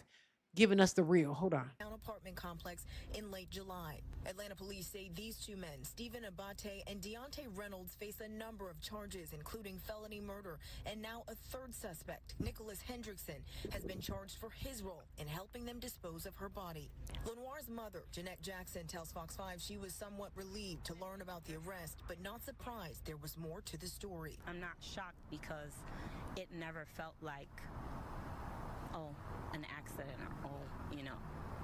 giving us the real. Hold on. Apartment complex in late July. Atlanta police say these two men, Stephen Oboite and Diante Reynolds, face a number of charges, including felony murder, and now a third suspect, Nicholas Hendrickson, has been charged for his role in helping them dispose of her body. Lenoir's mother, Jeanette Jackson, tells Fox 5 she was somewhat relieved to learn about the arrest, but not surprised there was more to the story. I'm not shocked because it never felt like, oh, an accident or,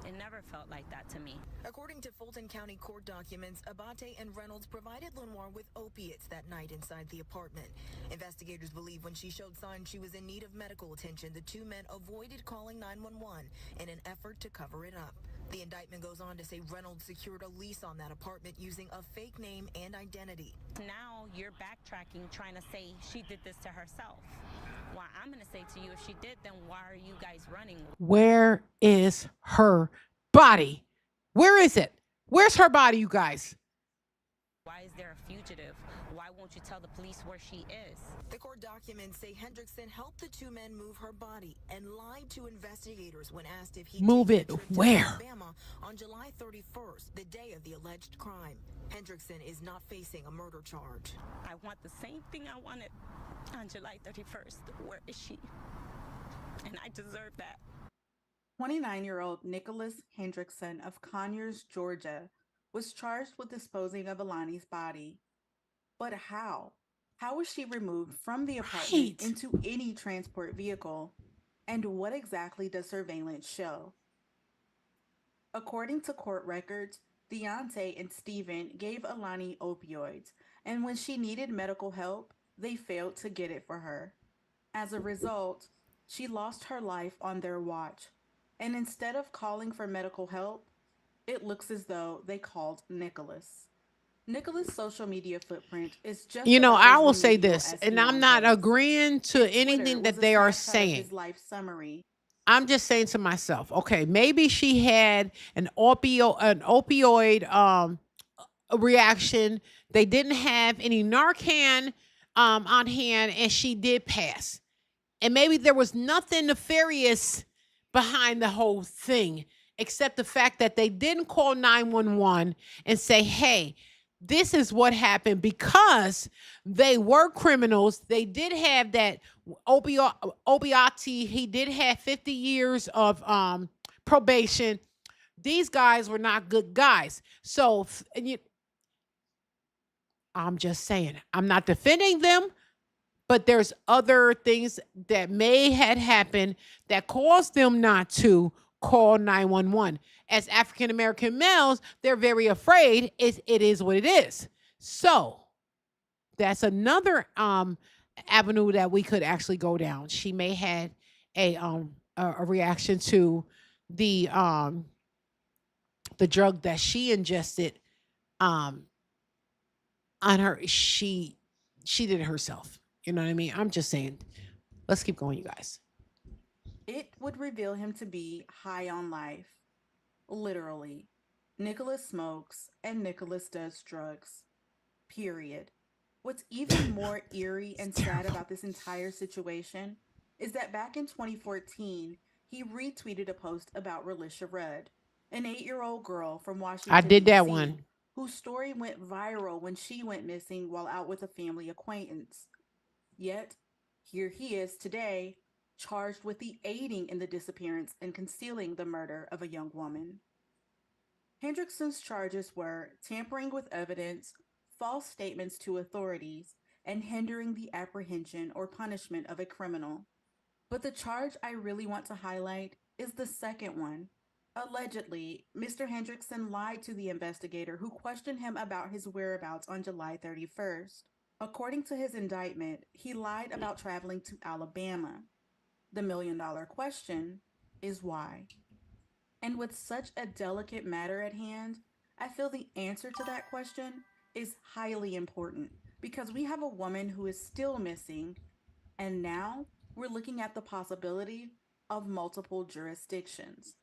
it never felt like that to me. According to Fulton County court documents, Oboite and Reynolds provided Lenoir with opiates that night inside the apartment. Investigators believe when she showed signs she was in need of medical attention, the two men avoided calling 911 in an effort to cover it up. The indictment goes on to say Reynolds secured a lease on that apartment using a fake name and identity. Now you're backtracking, trying to say she did this to herself. Well, I'm going to say to you, if she did, then why are you guys running? Where is her body? Where is it? Where's her body, you guys? Why is there a fugitive? Why won't you tell the police where she is? The court documents say Hendrickson helped the two men move her body and lied to investigators when asked if he move it where? Alabama on July 31st, the day of the alleged crime. Hendrickson is not facing a murder charge. I want the same thing I wanted on July 31st. Where is she? And I deserve that. 29-year-old Nicholas Hendrickson of Conyers, Georgia, was charged with disposing of Alani's body. But how? How was she removed from the apartment into any transport vehicle? And what exactly does surveillance show? According to court records, Diante and Stephen gave Alani opioids, and when she needed medical help, they failed to get it for her. As a result, she lost her life on their watch, and instead of calling for medical help, it looks as though they called Nicholas. Nicholas' social media footprint is just I will say this, and I'm not agreeing to anything that they are saying. His life summary. I'm just saying to myself, okay, maybe she had an opioid reaction. They didn't have any Narcan on hand, and she did pass. And maybe there was nothing nefarious behind the whole thing, except the fact that they didn't call 911 and say, hey, this is what happened, because they were criminals. They did have that Oboite. He did have 50 years of probation. These guys were not good guys. So I'm just saying, I'm not defending them, but there's other things that may have happened that caused them not to call 911. As African-American males, they're very afraid. It is what it is. So that's another avenue that we could actually go down. She may have a reaction to the drug that she ingested on her. She did it herself. You know what I mean? I'm just saying. Let's keep going, you guys. It would reveal him to be high on life. Literally. Nicholas smokes and Nicholas does drugs. Period. What's even more eerie and sad about this entire situation is that back in 2014, he retweeted a post about Relisha Rudd, an 8-year-old girl from Washington, I did that D.C., one. whose story went viral when she went missing while out with a family acquaintance. Yet, here he is today, charged with the aiding in the disappearance and concealing the murder of a young woman. Hendrickson's charges were tampering with evidence, false statements to authorities, and hindering the apprehension or punishment of a criminal. But the charge I really want to highlight is the second one. Allegedly, Mr. Hendrickson lied to the investigator who questioned him about his whereabouts on July 31st. According to his indictment, he lied about traveling to Alabama. The million-dollar question is why? And with such a delicate matter at hand, I feel the answer to that question is highly important because we have a woman who is still missing, and now we're looking at the possibility of multiple jurisdictions.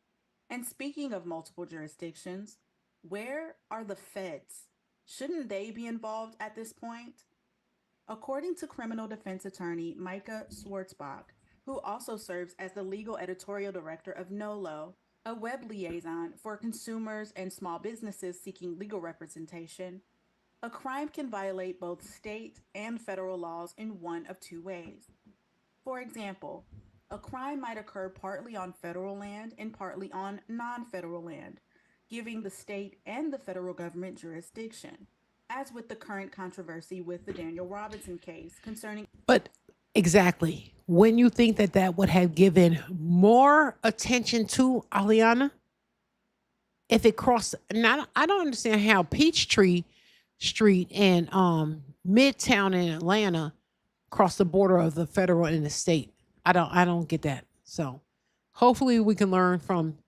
And speaking of multiple jurisdictions, where are the feds? Shouldn't they be involved at this point? According to criminal defense attorney Micah Schwartzbach, who also serves as the legal editorial director of NOLO, a web liaison for consumers and small businesses seeking legal representation, a crime can violate both state and federal laws in one of two ways. For example, a crime might occur partly on federal land and partly on non-federal land, giving the state and the federal government jurisdiction, as with the current controversy with the Daniel Robinson case concerning... But exactly, when you think that that would have given more attention to Allahnia, if it crossed... Now, I don't understand how Peachtree Street and Midtown in Atlanta cross the border of the federal and the state. I don't get that. So hopefully we can learn from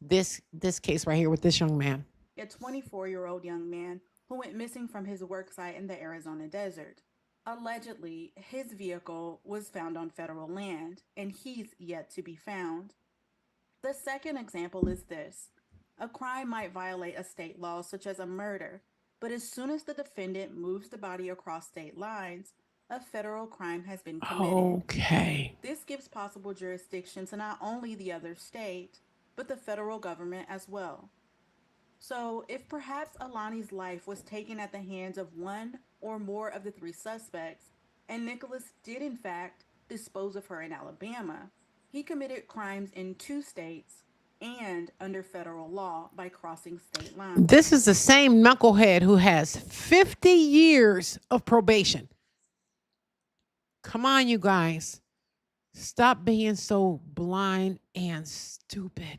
this case right here with this young man. A 24-year-old young man who went missing from his work site in the Arizona desert. Allegedly, his vehicle was found on federal land, and he's yet to be found. The second example is this. A crime might violate a state law such as a murder, but as soon as the defendant moves the body across state lines, a federal crime has been committed. Okay. This gives possible jurisdiction to not only the other state, but the federal government as well. So if perhaps Alani's life was taken at the hands of one or more of the three suspects, and Nicholas did in fact dispose of her in Alabama, he committed crimes in two states and under federal law by crossing state lines. This is the same knucklehead who has 50 years of probation. Come on, you guys. Stop being so blind and stupid.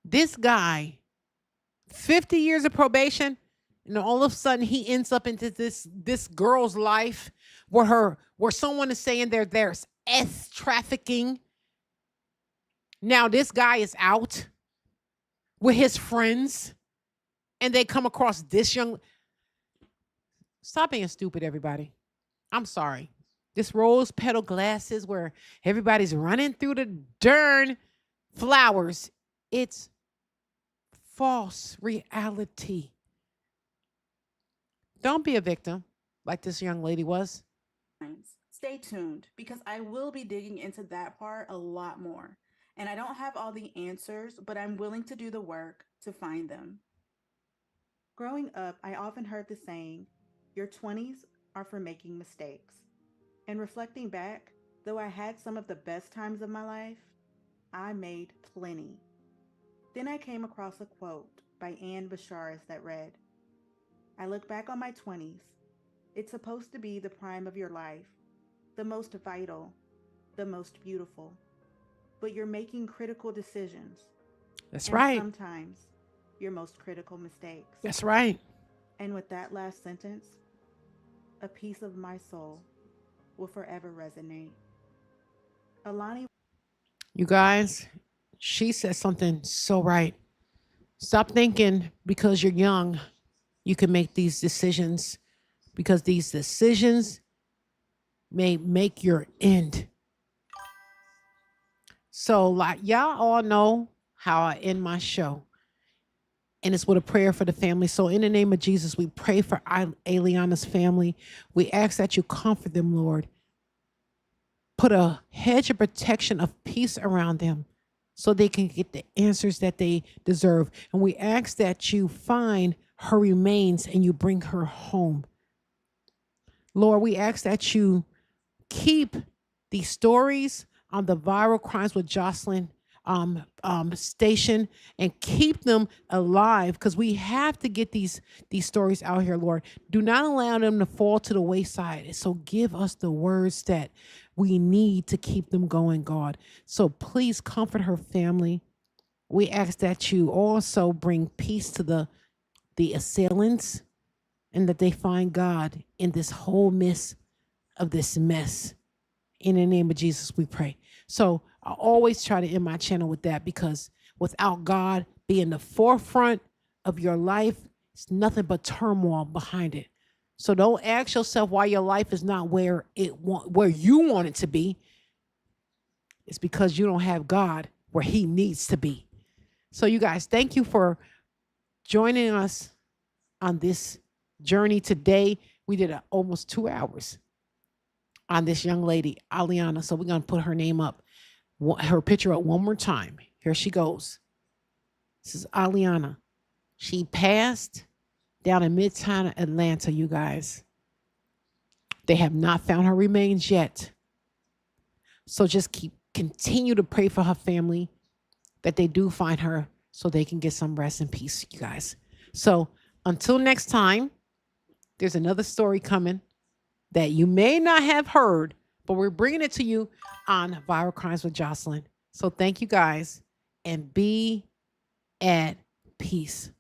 This guy, 50 years of probation, and all of a sudden he ends up into this girl's life where someone is saying there's trafficking. Now this guy is out with his friends and they come across this young... Stop being stupid, everybody. I'm sorry. This rose petal glasses where everybody's running through the darn flowers. It's false reality. Don't be a victim like this young lady was. Stay tuned because I will be digging into that part a lot more. And I don't have all the answers, but I'm willing to do the work to find them. Growing up, I often heard the saying, your 20s are for making mistakes. And reflecting back, though I had some of the best times of my life, I made plenty. Then I came across a quote by Ann Basharis that read, I look back on my 20s. It's supposed to be the prime of your life, the most vital, the most beautiful. But you're making critical decisions. That's right. Sometimes your most critical mistakes. That's right. And with that last sentence, a piece of my soul will forever resonate. Alani. You guys, she said something so right. Stop thinking because you're young, you can make these decisions, because these decisions may make your end. So like y'all all know how I end my show. And it's with a prayer for the family. So in the name of Jesus, we pray for Allahnia's family. We ask that you comfort them, Lord. Put a hedge of protection of peace around them so they can get the answers that they deserve. And we ask that you find her remains and you bring her home. Lord, we ask that you keep these stories on the Viral Crimes with Jocelyn station and keep them alive, because we have to get these stories out here, Lord. Do not allow them to fall to the wayside. So give us the words that we need to keep them going, God. So please comfort her family. We ask that you also bring peace to the assailants, and that they find God in this whole midst of this mess. In the name of Jesus, we pray. So I always try to end my channel with that, because without God being the forefront of your life, it's nothing but turmoil behind it. So don't ask yourself why your life is not where you want it to be. It's because you don't have God where he needs to be. So you guys, thank you for joining us on this journey today. We did almost 2 hours on this young lady, Allahnia. So we're going to put her name up, her picture up one more time. Here she goes. This is Allahnia. She passed down in Midtown Atlanta, you guys. They have not found her remains yet. So just continue to pray for her family, that they do find her so they can get some rest and peace, you guys. So until next time, there's another story coming that you may not have heard, but we're bringing it to you on Viral Crimes with Jocelyn. So thank you guys, and be at peace.